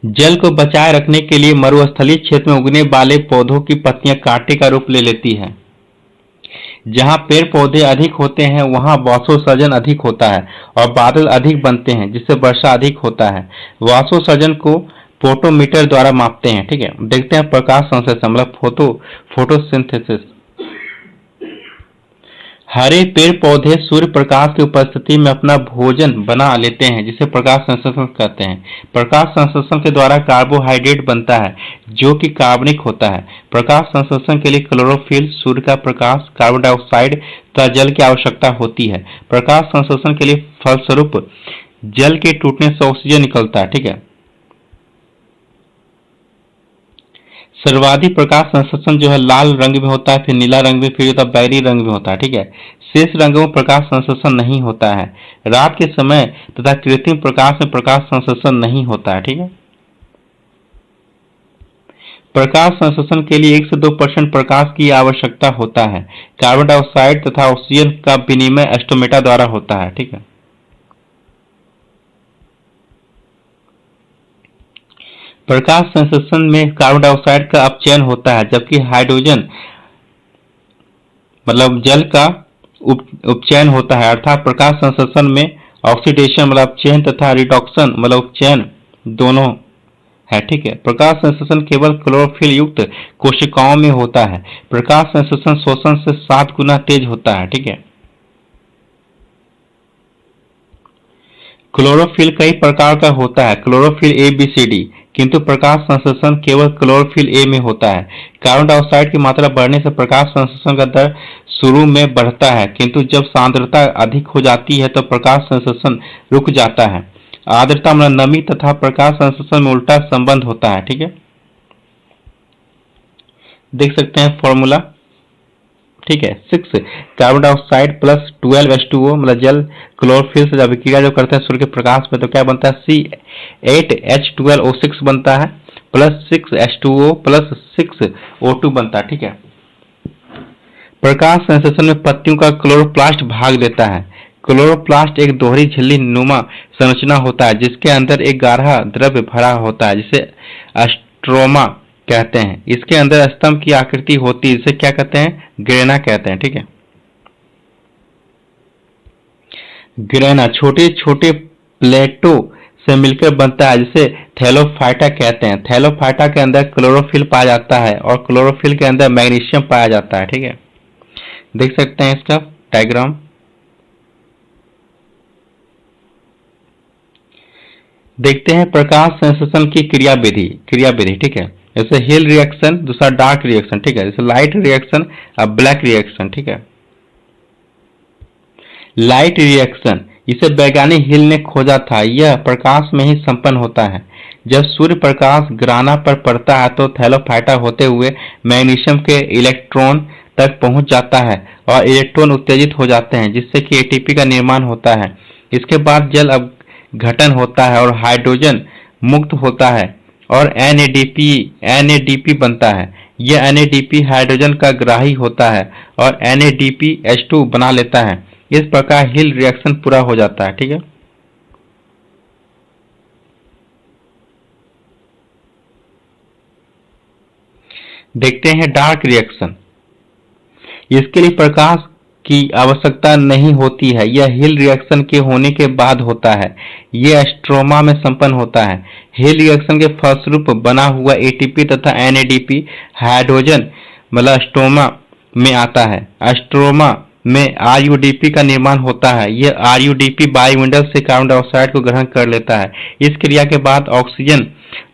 जल को बचाए रखने के लिए मरुस्थलीय क्षेत्र में उगने वाले पौधों की पत्तियां कांटे का रूप ले लेती है। जहां पेड़ पौधे अधिक होते हैं वहां वाष्पोत्सर्जन अधिक होता है और बादल अधिक बनते हैं जिससे वर्षा अधिक होता है। वाष्पोत्सर्जन को फोटोमीटर द्वारा मापते हैं। ठीक है। देखते हैं प्रकाश संश्लेषण मतलब फोटोसिंथेसिस। हरे पेड़ पौधे सूर्य प्रकाश की उपस्थिति में अपना भोजन बना लेते हैं जिसे प्रकाश संश्लेषण कहते हैं। प्रकाश संश्लेषण के द्वारा कार्बोहाइड्रेट बनता है जो कि कार्बनिक होता है। प्रकाश संश्लेषण के लिए क्लोरोफिल, सूर्य का प्रकाश, कार्बन डाइऑक्साइड तथा जल की आवश्यकता होती है। प्रकाश संश्लेषण के लिए फलस्वरूप जल के टूटने से ऑक्सीजन निकलता है। ठीक है। सर्वाधिक प्रकाश संश्लेषण जो है लाल रंग में होता है, फिर नीला रंग में, फिर होता है बैगनी रंग में होता है। ठीक है। शेष रंगों में प्रकाश संश्लेषण नहीं होता है। रात के समय तथा कृत्रिम प्रकाश में प्रकाश संश्लेषण नहीं होता है। ठीक है। प्रकाश संश्लेषण के लिए 1 से 2% प्रकाश की आवश्यकता होता है। कार्बन डाइऑक्साइड तथा ऑक्सीजन का विनिमय स्टोमेटा द्वारा होता है। ठीक है। प्रकाश संश्लेषण में कार्बन डाइऑक्साइड का अपचयन होता है जबकि हाइड्रोजन मतलब जल का उपचयन होता है। अर्थात प्रकाश संश्लेषण में ऑक्सीडेशन मतलब अपचयन तथा रिडॉक्शन मतलब उपचयन दोनों है। ठीक है। प्रकाश संश्लेषण केवल क्लोरोफिल युक्त कोशिकाओं में होता है। प्रकाश संश्लेषण शोषण से 7 गुना तेज होता है। ठीक है। क्लोरोफिल कई प्रकार का होता है, chlorophyll A, B, C, D, किंतु प्रकाश संश्लेषण केवल क्लोरोफिल A में होता है। कार्बन डाइऑक्साइड की मात्रा बढ़ने से प्रकाश संश्लेषण का दर शुरू में बढ़ता है किंतु जब सांद्रता अधिक हो जाती है तो प्रकाश संश्लेषण रुक जाता है। आर्द्रता मतलब नमी तथा प्रकाश संश्लेषण में उल्टा संबंध होता है। ठीक है। देख सकते हैं फॉर्मूला। ठीक है। 6 कार्बन डाइऑक्साइड प्लस 12H2O मतलब जल क्लोरोफिल से अभिक्रिया जो करते हैं सूर्य के प्रकाश में, तो क्या बनता है C8H12O6 बनता है प्लस 6H2O प्लस 6O2 बनता है, ठीक है। प्रकाश संश्लेषण में पत्तियों का क्लोरोप्लास्ट भाग लेता है। क्लोरोप्लास्ट एक दोहरी झिल्ली नुमा संरचना होता है जिसके अंदर एक गाढ़ा द्रव्य भरा होता है जिसे स्ट्रोमा कहते हैं। इसके अंदर स्तंभ की आकृति होती है, इसे क्या कहते हैं? ग्रेना कहते हैं, ठीक है। ग्रेना छोटे छोटे प्लेटों से मिलकर बनता है जिसे थैलोफाइटा कहते हैं। थैलोफाइटा के अंदर क्लोरोफिल पाया जाता है और क्लोरोफिल के अंदर मैग्नीशियम पाया जाता है, ठीक है। देख सकते हैं इसका डायग्राम। देखते हैं प्रकाश संश्लेषण की क्रियाविधि, ठीक है। जैसे हिल रिएक्शन, दूसरा डार्क रिएक्शन, ठीक है। जैसे लाइट रिएक्शन और ब्लैक रिएक्शन, ठीक है। लाइट रिएक्शन इसे वैज्ञानिक हिल ने खोजा था। यह प्रकाश में ही संपन्न होता है। जब सूर्य प्रकाश ग्राना पर पड़ता है तो थैलोफाइटा होते हुए मैग्नीशियम के इलेक्ट्रॉन तक पहुंच जाता है और इलेक्ट्रॉन उत्तेजित हो जाते हैं जिससे कि एटीपी का निर्माण होता है। इसके बाद जल अपघटन होता है और हाइड्रोजन मुक्त होता है और NADP बनता है। यह NADP हाइड्रोजन का ग्राही होता है और NADPH2 बना लेता है। इस प्रकार हिल रिएक्शन पूरा हो जाता है, ठीक है। देखते हैं डार्क रिएक्शन। इसके लिए प्रकाश की आवश्यकता नहीं होती है। यह हिल रिएक्शन के होने के बाद होता है। यह स्ट्रोमा में संपन्न होता है। हिल रिएक्शन के फलस्वरूप बना हुआ एटीपी तथा NADP हाइड्रोजन मतलब स्ट्रोमा में आता है। स्ट्रोमा में RUDP का निर्माण होता है। यह RUDP वायुमंडल से कार्बन डाइऑक्साइड को ग्रहण कर लेता है। इस क्रिया के बाद ऑक्सीजन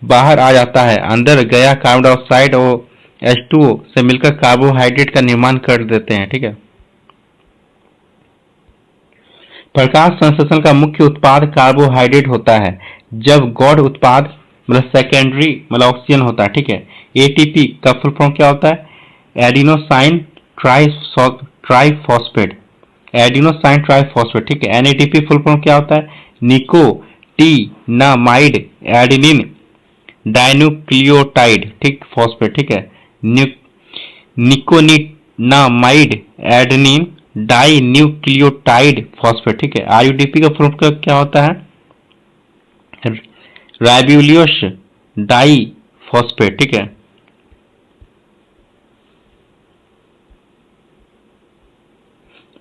बाहर आ जाता है। अंदर गया कार्बन डाइऑक्साइड और H2O से मिलकर कार्बोहाइड्रेट का निर्माण कर देते हैं, ठीक है। प्रकाश संश्लेषण का मुख्य उत्पाद कार्बोहाइड्रेट होता है। जब गौड़ उत्पाद मतलब सेकेंडरी मतलब ऑक्सीजन होता है, ठीक है। एटीपी का फुल फॉर्म क्या होता है? एडिनोसाइन ट्राइफॉस्फेट, एडिनोसाइन ट्राइफॉस्फेट, ठीक है। NADP फुल फॉर्म क्या होता है? निकोटिनामाइड एडेनिन डाइन्यूक्लियोटाइड, ठीक, फॉस्फेट, ठीक है। निकोटिनामाइड एडेनिन डाइन्यूक्लियोटाइड फॉस्फेट, ठीक है। RUDP का फुल फॉर्म क्या होता है? राइबोल्यूस डाइफॉस्फेट, ठीक है।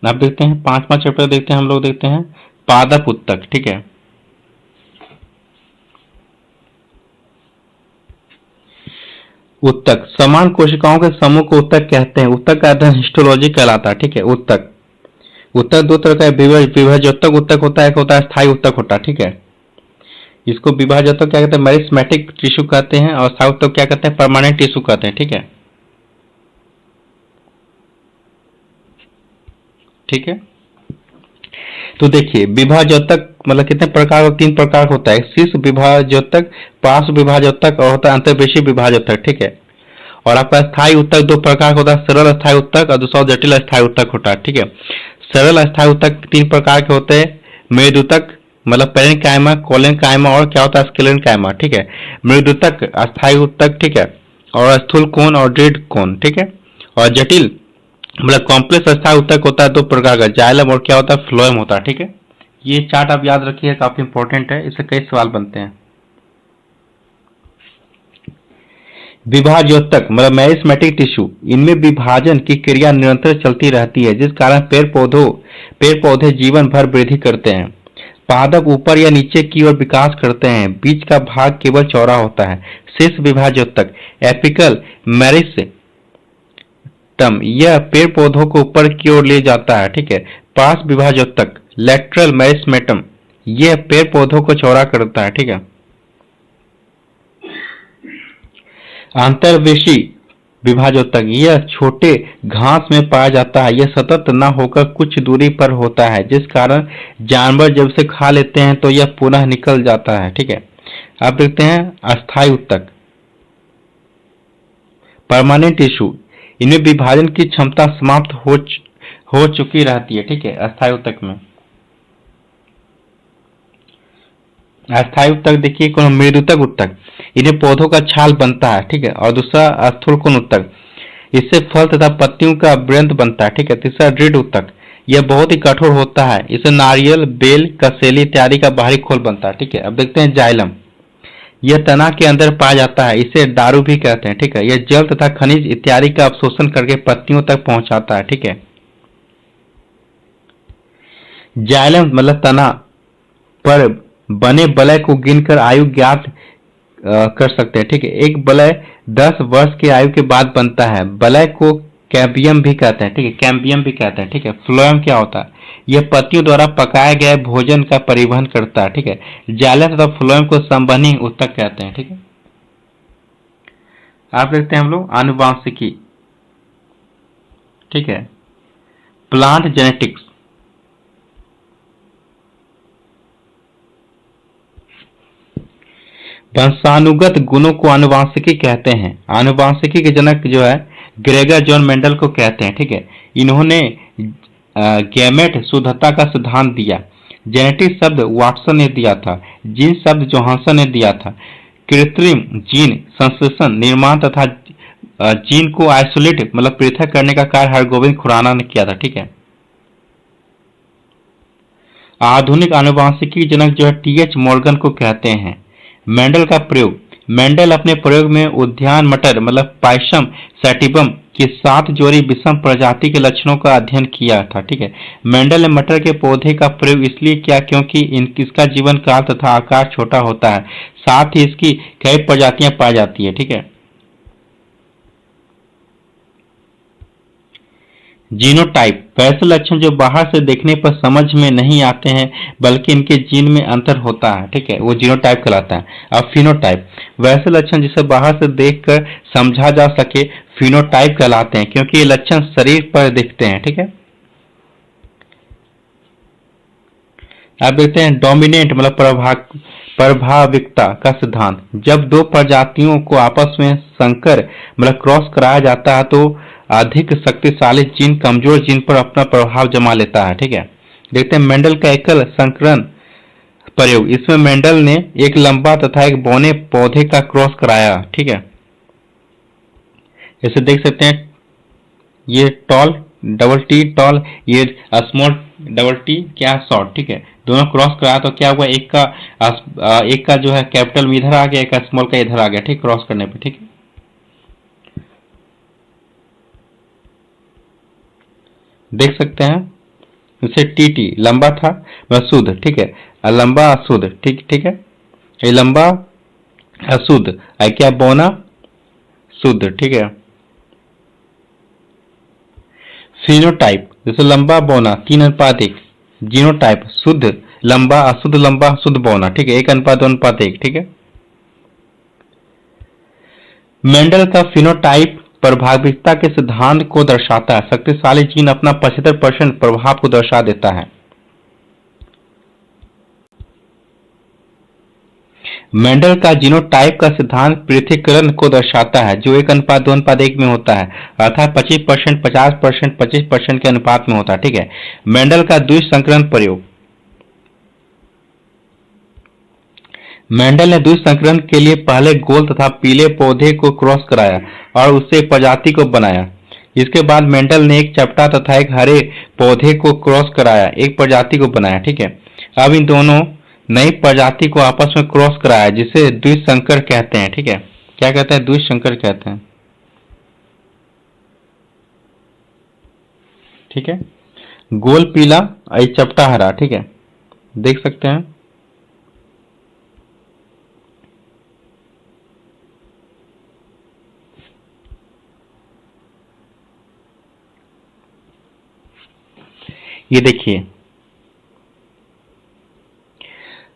अब देखते हैं 5वां चैप्टर देखते हैं हम लोग, देखते हैं पादप उत्तक, ठीक है। उत्तक समान कोशिकाओं के समूह को उत्तक कहते हैं। उत्तक का अध्ययन हिस्टोलॉजी कहलाता है, ठीक है। उत्तक दो तरह का विभाजोत्तक उत्तक होता है, एक होता है स्थायी उत्तक होता है, ठीक है। इसको विभाजोत्तक क्या कहते हैं? मेरिस्मेटिक टिश्यू कहते हैं और स्थायी उत्तक क्या कहते हैं? परमानेंट टिश्यू कहते हैं, ठीक है। ठीक है, तो देखिए विभाजोत्तक मतलब कितने प्रकार? 3 प्रकार होता है। शीर्ष विभाजोत्तक, पार्श्व विभाजोत्तक और होता है अंतर्वेशी विभाजोत्तक, ठीक है। और आपका स्थायी उत्तक 2 प्रकार का होता है, सरल स्थायी उत्तक और दूसरा जटिल स्थायी उत्तक होता है, ठीक है। सरल स्थायी उत्तक 3 प्रकार के होते हैं। मृदुतक मतलब पेरेन्काइमा, कोलेनकाइमा और क्या होता है? स्क्लेरेन्काइमा, ठीक है। मृदुतक अस्थायी उत्तक, ठीक है, और स्थूल कोन और दृढ़ कोन, ठीक है। और जटिल मतलब कॉम्प्लेक्स स्थायी उत्तक होता है 2 प्रकार का, जाइलम और क्या होता है? फ्लोएम होता है, ठीक है। ये चार्ट आप याद रखिए, काफी इंपॉर्टेंट है, इससे कई सवाल बनते हैं। विभाजोत्तक मतलब मेरिस्मेटिक टिश्यू, इनमें विभाजन की क्रिया निरंतर चलती रहती है जिस कारण पेड़ पौधे जीवन भर वृद्धि करते हैं। पादप ऊपर या नीचे की ओर विकास करते हैं। बीच का भाग केवल चौड़ा होता है। शीर्ष विभाजोत्तक एपिकल मेरिस्टेम, यह पेड़ पौधों को ऊपर की ओर ले जाता है, ठीक है। पार्श्व विभाजोत्तक लेटरल मेरिस्टेम, यह पेड़ पौधों को चौड़ा करता है, ठीक है। अंतर्वेशी विभाजोत्तक, यह छोटे घास में पाया जाता है। यह सतत न होकर कुछ दूरी पर होता है जिस कारण जानवर जब से खा लेते हैं तो यह पुनः निकल जाता है, ठीक है। अब देखते हैं अस्थायी उत्तक, परमानेंट टिश्यू, इनमें विभाजन की क्षमता समाप्त हो चुकी रहती है, ठीक है। अस्थायी ऊतक में, अस्थायी ऊतक देखिए कौन, मृदुतक ऊतक, इन्हें पौधों का छाल बनता है, ठीक है। और दूसरा स्थूलकोण ऊतक, इससे फल तथा पत्तियों का वृंत बनता है, ठीक है। तीसरा दृढ़ ऊतक, यह बहुत ही कठोर होता है, इससे नारियल, बेल, कसेली इत्यादि का बाहरी खोल बनता है, ठीक है। अब देखते हैं जाइलम, यह तना के अंदर पाया जाता है, इसे दारू भी कहते हैं, ठीक है। यह जल तथा खनिज इत्यादि का अवशोषण करके पत्तियों तक पहुंचाता है, ठीक है। जाइलम मतलब तना पर बने वलय को गिनकर आयु ज्ञात कर सकते हैं, ठीक है। एक वलय 10 वर्ष की आयु के बाद बनता है, वलय को कैम्बियम भी कहते हैं, ठीक है, कैम्बियम भी कहते हैं, ठीक है। फ्लोएम क्या होता है, यह पत्तियों द्वारा पकाए गए भोजन का परिवहन करता है, ठीक है। जाइलम तथा फ्लोएम को संवहनी ऊतक कहते हैं, ठीक है। आप देखते हैं हम लोग आनुवांशिकी, ठीक है, प्लांट जेनेटिक्स। वंशानुगत गुणों को आनुवांशिकी कहते हैं। आनुवांशिकी के जनक जो है ग्रेगर जॉन मेंडल को कहते हैं, ठीक है। इन्होंने गैमेट शुद्धता का सिद्धांत दिया। जेनेटिक शब्द वाटसन ने दिया था, जीन शब्द जोहानसन ने दिया था। कृत्रिम जीन संश्लेषण, निर्माण तथा जीन को आइसोलेट मतलब पृथक करने का कार्य हरगोविंद खुराना ने किया था, ठीक है। आधुनिक आनुवांशिकी जनक जो है टीएच मॉर्गन को कहते हैं। मेंडल का प्रयोग, मेंडल अपने प्रयोग में उद्यान मटर मतलब पायसम सैटिवम की 7 जोड़ी विषम प्रजाति के लक्षणों का अध्ययन किया था, ठीक है। मेंडल ने मटर के पौधे का प्रयोग इसलिए किया क्योंकि इसका जीवन काल तथा आकार छोटा होता है, साथ ही इसकी कई प्रजातियां पाई जाती है, ठीक है। जीनोटाइप, वैसे लक्षण जो बाहर से देखने पर समझ में नहीं आते हैं बल्कि इनके जीन में अंतर होता है, ठीक है, वो जीनोटाइप कहलाता है। अब फिनोटाइप, वैसे लक्षण जिसे बाहर से देखकर समझा जा सके फिनोटाइप कहलाते हैं क्योंकि ये लक्षण शरीर पर दिखते हैं, ठीक है। अब देखते हैं डोमिनेंट मतलब प्रभाविकता का सिद्धांत। जब दो प्रजातियों को आपस में संकर मतलब क्रॉस कराया जाता है तो अधिक शक्तिशाली जीन कमजोर जीन पर अपना प्रभाव जमा लेता है, ठीक है। देखते हैं मेंडल का एकल संकरण प्रयोग। इसमें मेंडल ने एक लंबा तथा एक बौने पौधे का क्रॉस कराया, ठीक है। इसे देख सकते हैं, ये टॉल डबल टी टॉल, ये स्मॉल डबल टी क्या शॉर्ट, ठीक है। दोनों क्रॉस कराया तो क्या हुआ, एक का जो है कैपिटल में इधर आ गया, एक का स्मॉल का इधर आ गया, ठीक, क्रॉस करने पे, ठीक है। देख सकते हैं इसे टी लंबा था वह शुद्ध, ठीक है, लंबा अशुद्ध, ठीक ठीक है। ये लंबा अशुद्ध, क्या बौना शुद्ध, ठीक है। फिनोटाइप जैसे लंबा बौना 3:1, जीनोटाइप शुद्ध लंबा अशुद्ध बौना, ठीक है, 1:2:1, ठीक है। मेंडल का फिनोटाइप प्रभाविकता के सिद्धांत को दर्शाता है। शक्तिशाली जीन अपना 75% प्रभाव को दर्शा देता है। मेंडल का जीनोटाइप का सिद्धांत पृथक्करण को दर्शाता है जो 1:2:1 में होता है, अर्थात 25%, 50%, 25% के अनुपात में होता है, ठीक है। मेंडल का द्विसंकरण प्रयोग, मेंडल ने द्विसंकरण के लिए पहले गोल तथा पीले पौधे को क्रॉस कराया और उससे प्रजाति को बनाया। इसके बाद मेंडल ने एक चपटा तथा एक हरे पौधे को क्रॉस कराया, एक प्रजाति को बनाया, ठीक है। अब इन दोनों नई प्रजाति को आपस में क्रॉस कराया जिसे द्विसंकर कहते हैं, ठीक है। क्या कहते हैं, द्विसंकर कहते हैं, ठीक है। गोल पीला और चपटा हरा, ठीक है, देख सकते हैं। ये देखिए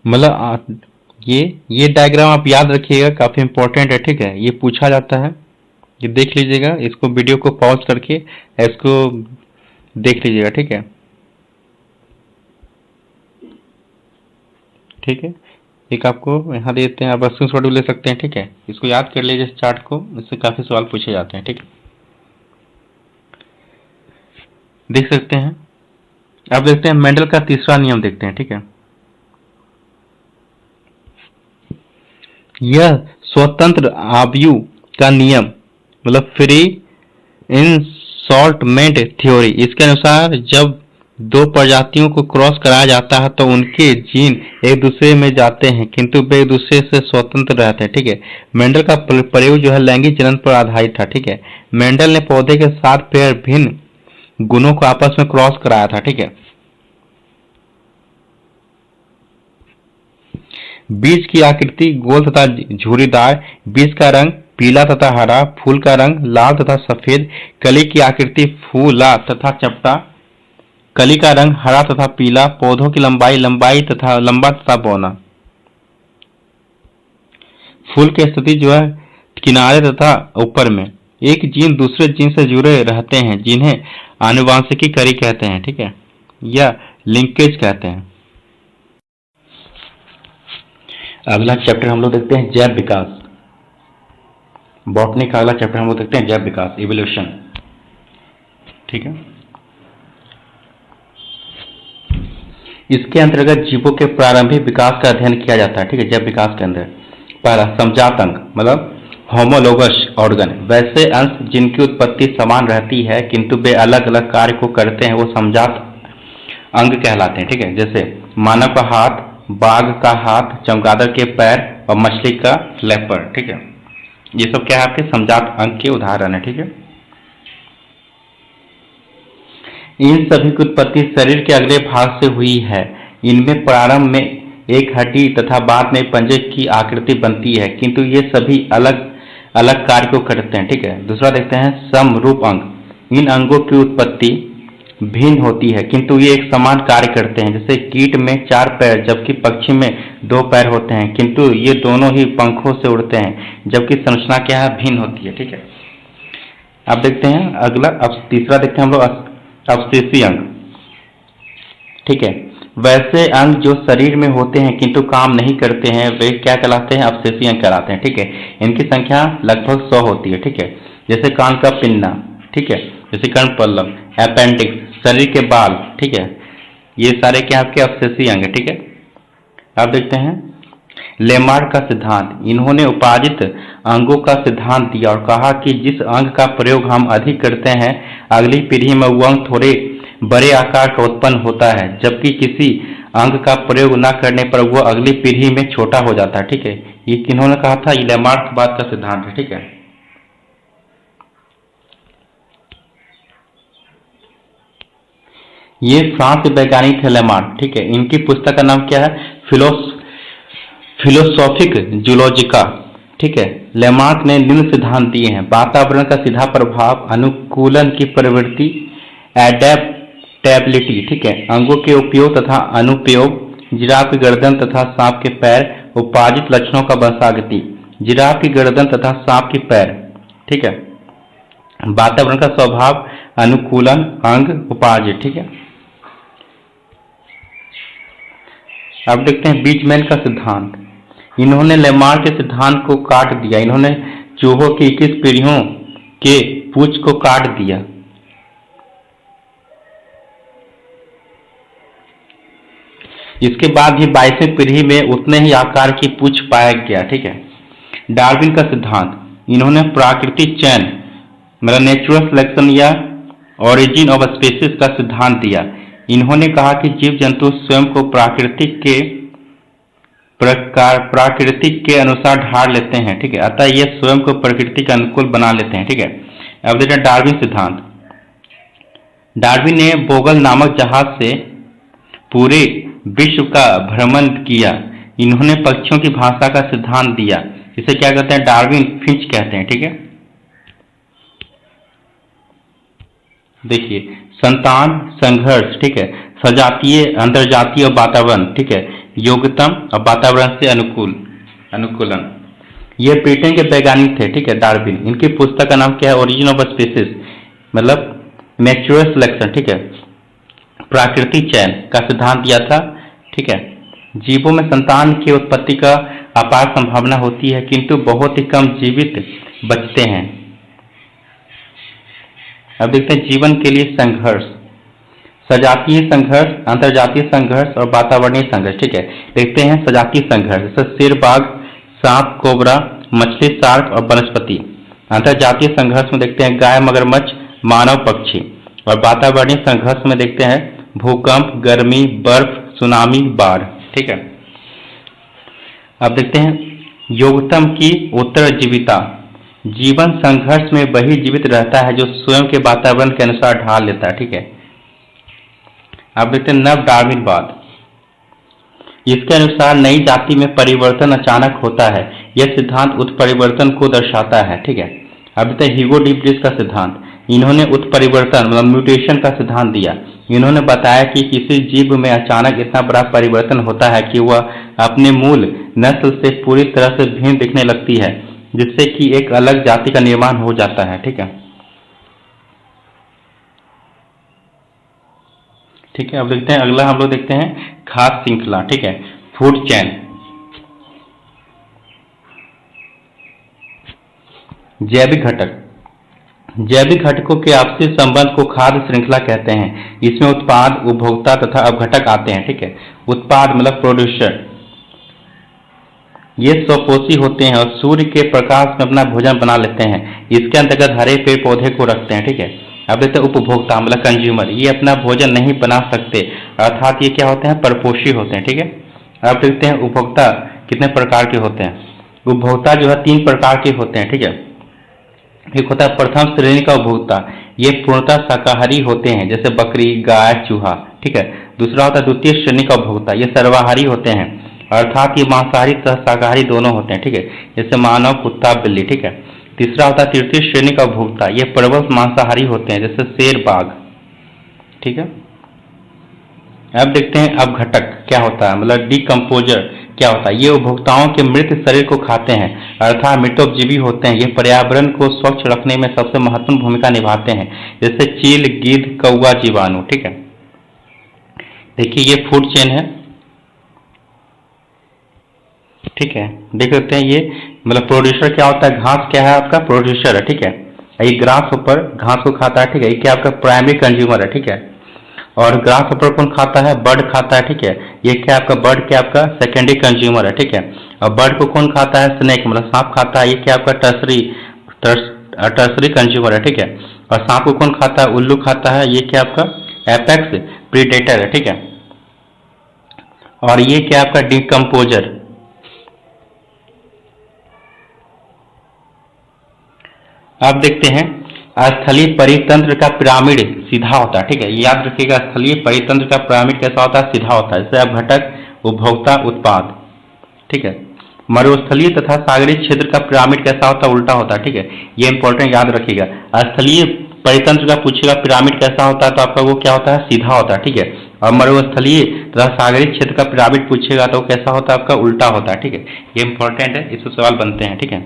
मतलब ये डायग्राम आप याद रखिएगा, काफी इंपॉर्टेंट है, ठीक है। ये पूछा जाता है, ये देख लीजिएगा, इसको वीडियो को पॉज करके इसको देख लीजिएगा, ठीक है, ठीक है। एक आपको यहाँ देते हैं, आप स्क्रीनशॉट भी ले सकते हैं, ठीक है। इसको याद कर लीजिए चार्ट को, इससे काफी सवाल पूछे जाते हैं, ठीक है। देख सकते हैं। अब देखते हैं मेंडल का तीसरा नियम देखते हैं, ठीक है। यह स्वतंत्र आयु का नियम मतलब फ्री इंसॉर्टमेंट थ्योरी, इसके अनुसार जब दो प्रजातियों को क्रॉस कराया जाता है तो उनके जीन एक दूसरे में जाते हैं किंतु वे एक दूसरे से स्वतंत्र रहते हैं, ठीक है। मेंडल का प्रयोग जो है लैंगिक जनन पर आधारित था, ठीक है। मेंडल ने पौधे के 7 पेयर भिन्न गुणों को आपस में क्रॉस कराया था, ठीक है। बीज की आकृति गोल तथा झुर्रीदार, बीज का रंग पीला तथा हरा, फूल का रंग लाल तथा सफेद, कली की आकृति फूला तथा चपटा, कली का रंग हरा तथा पीला, पौधों की लंबाई लंबा तथा बौना, फूल की स्थिति जो है किनारे तथा ऊपर में। एक जीन दूसरे जीन से जुड़े रहते हैं जिन्हें आनुवांशिकी कड़ी कहते हैं, ठीक है, या लिंकेज कहते हैं। अगला चैप्टर हम लोग देखते हैं जैव विकास। बॉटनी का अगला चैप्टर हम लोग देखते हैं जैव विकास, इवोल्यूशन, ठीक है। इसके अंतर्गत जीवों के प्रारंभिक विकास का अध्ययन किया जाता है, ठीक है। जैव विकास के अंदर पहला समजात अंग मतलब होमोलोगस ऑर्गन, वैसे अंश जिनकी उत्पत्ति समान रहती है किंतु वे अलग अलग कार्य को करते हैं वो समजात अंग कहलाते हैं, ठीक है। जैसे मानव का हाथ, बाघ का हाथ, चमगादड़ के पैर और मछली का फ्लैपर, ठीक है। ये सब क्या है आपके समजात अंग के उदाहरण है, ठीक है। इन सभी की उत्पत्ति शरीर के अगले भाग से हुई है। इनमें प्रारंभ में एक हड्डी तथा बाद में पंजे की आकृति बनती है किंतु ये सभी अलग अलग कार्य को करते हैं, ठीक है। दूसरा देखते हैं समरूप अंग। इन अंगों की उत्पत्ति भिन्न होती है किंतु ये एक समान कार्य करते हैं। जैसे कीट में 4 पैर जबकि पक्षी में 2 पैर होते हैं किंतु ये दोनों ही पंखों से उड़ते हैं जबकि संरचना क्या है भिन्न होती है, ठीक है। अब देखते हैं अगला, अब तीसरा देखते हैं हम लोग अवशेषी अंग, ठीक है। वैसे अंग जो शरीर में होते हैं किंतु काम नहीं करते हैं वे क्या कहलाते हैं, अवशेषी अंग कहलाते हैं, ठीक है। इनकी संख्या लगभग 100 होती है, ठीक है। जैसे कान का पिन्ना, ठीक है, जैसे कर्ण पल्लव, अपेंडिक्स, शरीर के बाल, ठीक है, ये सारे क्या आपके अवशेषी अंग है, ठीक है। अब देखते हैं लेमार्क का सिद्धांत। इन्होंने उपार्जित अंगों का सिद्धांत दिया और कहा कि जिस अंग का प्रयोग हम अधिक करते हैं अगली पीढ़ी में वो अंग थोड़े बड़े आकार का उत्पन्न होता है जबकि किसी अंग का प्रयोग न करने पर वह अगली पीढ़ी में छोटा हो जाता है, ठीक है। ये किन्होंने कहा था, ये लेमार्क बात का सिद्धांत है, ठीक है। ये फ्रांस के वैज्ञानिक थे लेमार्क, ठीक है। इनकी पुस्तक का नाम क्या है, फिलोसॉफिक जूलॉजिका, ठीक है। लेमार्क ने निम्न सिद्धांत दिए हैं। वातावरण का सीधा प्रभाव, अनुकूलन की प्रवृत्ति, एडेप्टेबिलिटी, ठीक है। अंगों के उपयोग तथा अनुपयोग, जिराफ की गर्दन तथा सांप के पैर, उपार्जित लक्षणों का वंशागति, जिराफ की गर्दन तथा सांप की पैर, ठीक है। वातावरण का स्वभाव, अनुकूलन, अंग, उपार्जित, ठीक है। अब देखते हैं बीजमैन का सिद्धांत। इन्होंने लेमार्क के सिद्धांत को काट दिया। इन्होंने चूहों की 21 पीढ़ियों के पूंछ को काट दिया। इसके बाद भी 22वीं पीढ़ी में उतने ही आकार की पूंछ पाया गया, ठीक है। डार्विन का सिद्धांत। इन्होंने प्राकृतिक चयन मतलब नेचुरल सिलेक्शन या ओरिजिन ऑफ स्पीसीज का सिद्धांत दिया। इन्होंने कहा कि जीव जंतु स्वयं को प्राकृतिक के अनुसार ढाल लेते हैं, ठीक है। अतः ये स्वयं को प्रकृति के अनुकूल बना लेते हैं, ठीक है। अब देखते हैं डार्विन सिद्धांत। डार्विन ने बोगल नामक जहाज से पूरे विश्व का भ्रमण किया। इन्होंने पक्षियों की भाषा का सिद्धांत दिया। इसे क्या कहते हैं, डार्विन फिंच कहते हैं, ठीक है। देखिए संतान, संघर्ष, ठीक है, सजातीय, अंतरजातीय और वातावरण, ठीक है, योग्यतम और वातावरण से अनुकूलन। ये ब्रिटेन के वैज्ञानिक थे, ठीक है, डार्विन। इनकी पुस्तक का नाम क्या है, ओरिजिन ऑफ स्पीसीज मतलब नेचुरल सिलेक्शन, ठीक है, प्राकृतिक चयन का सिद्धांत दिया था, ठीक है। जीवों में संतान की उत्पत्ति का अपार संभावना होती है किंतु बहुत ही कम जीवित बचते हैं। अब देखते हैं जीवन के लिए संघर्ष। सजातीय संघर्ष, अंतरजातीय संघर्ष और वातावरणीय संघर्ष। ठीक है, देखते हैं सजातीय संघर्ष जैसे शेर बाघ, सांप कोबरा, मछली शार्क और वनस्पति। अंतरजातीय संघर्ष में देखते हैं गाय मगरमच्छ, मानव पक्षी। और वातावरणीय संघर्ष में देखते हैं भूकंप, गर्मी, बर्फ, सुनामी, बाढ़। ठीक है, अब देखते हैं योगतम की उत्तरजीविता। जीवन संघर्ष में वही जीवित रहता है जो स्वयं के वातावरण के अनुसार ढाल लेता है। ठीक है, अब देखते हैं नव डार्विनवाद। इसके अनुसार नई जाति में परिवर्तन अचानक होता है। यह सिद्धांत उत्परिवर्तन को दर्शाता है। ठीक है, अब देखते हैं ह्यूगो डी ब्रिज का सिद्धांत। इन्होंने उत्परिवर्तन मतलब म्यूटेशन का सिद्धांत दिया। इन्होंने बताया कि किसी जीव में अचानक इतना बड़ा परिवर्तन होता है कि वह अपने मूल नस्ल से पूरी तरह से भिन्न दिखने लगती है, जिससे कि एक अलग जाति का निर्माण हो जाता है। ठीक है, ठीक है, अब देखते हैं अगला हम लोग देखते हैं खाद्य श्रृंखला। ठीक है, फूड चेन। जैविक घटक। जैविक घटकों के आपसी संबंध को खाद्य श्रृंखला कहते हैं। इसमें उत्पाद, उपभोक्ता तथा अपघटक आते हैं। ठीक है, उत्पाद मतलब प्रोड्यूसर, ये स्वपोषी होते हैं और सूर्य के प्रकाश में अपना भोजन बना लेते हैं। इसके अंतर्गत हरे पेड़ पौधे को रखते हैं। ठीक है, अब देखते हैं उपभोक्ता मतलब कंज्यूमर। ये अपना भोजन नहीं बना सकते, अर्थात ये क्या होते हैं, परपोषी होते हैं। ठीक है, अब देखते हैं उपभोक्ता कितने प्रकार के होते हैं। उपभोक्ता जो है 3 प्रकार के होते हैं। ठीक है, एक होता है प्रथम श्रेणी का उपभोक्ता, ये पूर्णतः शाकाहारी होते हैं जैसे बकरी, गाय, चूहा। ठीक है, दूसरा होता है द्वितीय श्रेणी का उपभोक्ता, ये सर्वाहारी होते हैं, अर्थात ये मांसाहारी तथा शाकाहारी दोनों होते हैं। ठीक है, जैसे मानव, कुत्ता, बिल्ली। ठीक है, तीसरा होता है तृतीय श्रेणी का उपभोक्ता, ये प्रबल मांसाहारी होते हैं जैसे शेर बाघ। ठीक है, अब देखते हैं अपघटक क्या होता है, मतलब डिकम्पोजर क्या होता है। ये उपभोक्ताओं के मृत शरीर को खाते हैं, अर्थात मृतोपजीवी होते हैं। ये पर्यावरण को स्वच्छ रखने में सबसे महत्वपूर्ण भूमिका निभाते हैं, जैसे चील, गिद्ध, कौवा, जीवाणु। ठीक है, देखिए ये फूड चेन है। ठीक है, देख सकते हैं ये मतलब प्रोड्यूसर क्या होता है, घास क्या है आपका प्रोड्यूसर है। ठीक है, ये ग्रास ऊपर घास को खाता है। ठीक है, ये क्या आपका प्राइमरी कंज्यूमर है। ठीक है, और ग्रास ऊपर कौन खाता है, बर्ड खाता है। ठीक है, ये क्या आपका बर्ड क्या आपका सेकेंडरी कंज्यूमर है। ठीक है, और बर्ड को कौन खाता है, स्नेक मतलब सांप खाता है। ये क्या आपका टर्सरी कंज्यूमर है। ठीक है, और सांप को कौन खाता है, उल्लू खाता है। ये क्या आपका एपेक्स प्रीडेटर है। ठीक है, और ये क्या आपका डिकम्पोजर। अब देखते हैं स्थलीय परितंत्र का पिरामिड सीधा होता है। ठीक है, याद रखिएगा स्थलीय परितंत्र का पिरामिड कैसा होता है, सीधा होता है। जैसे अपघटक, उपभोक्ता, उत्पाद। ठीक है, मरुस्थलीय तथा सागरीय क्षेत्र का पिरामिड कैसा होता है, उल्टा होता है। ठीक है, ये इंपॉर्टेंट याद रखिएगा। स्थलीय परितंत्र का पूछेगा पिरामिड कैसा होता है तो आपका वो क्या होता है, सीधा होता है। ठीक है, और मरुस्थलीय तथा सागरीय क्षेत्र का पिरामिड पूछेगा तो कैसा होता है, आपका उल्टा होता है। ठीक है, ये इंपॉर्टेंट है, इससे सवाल बनते हैं। ठीक है,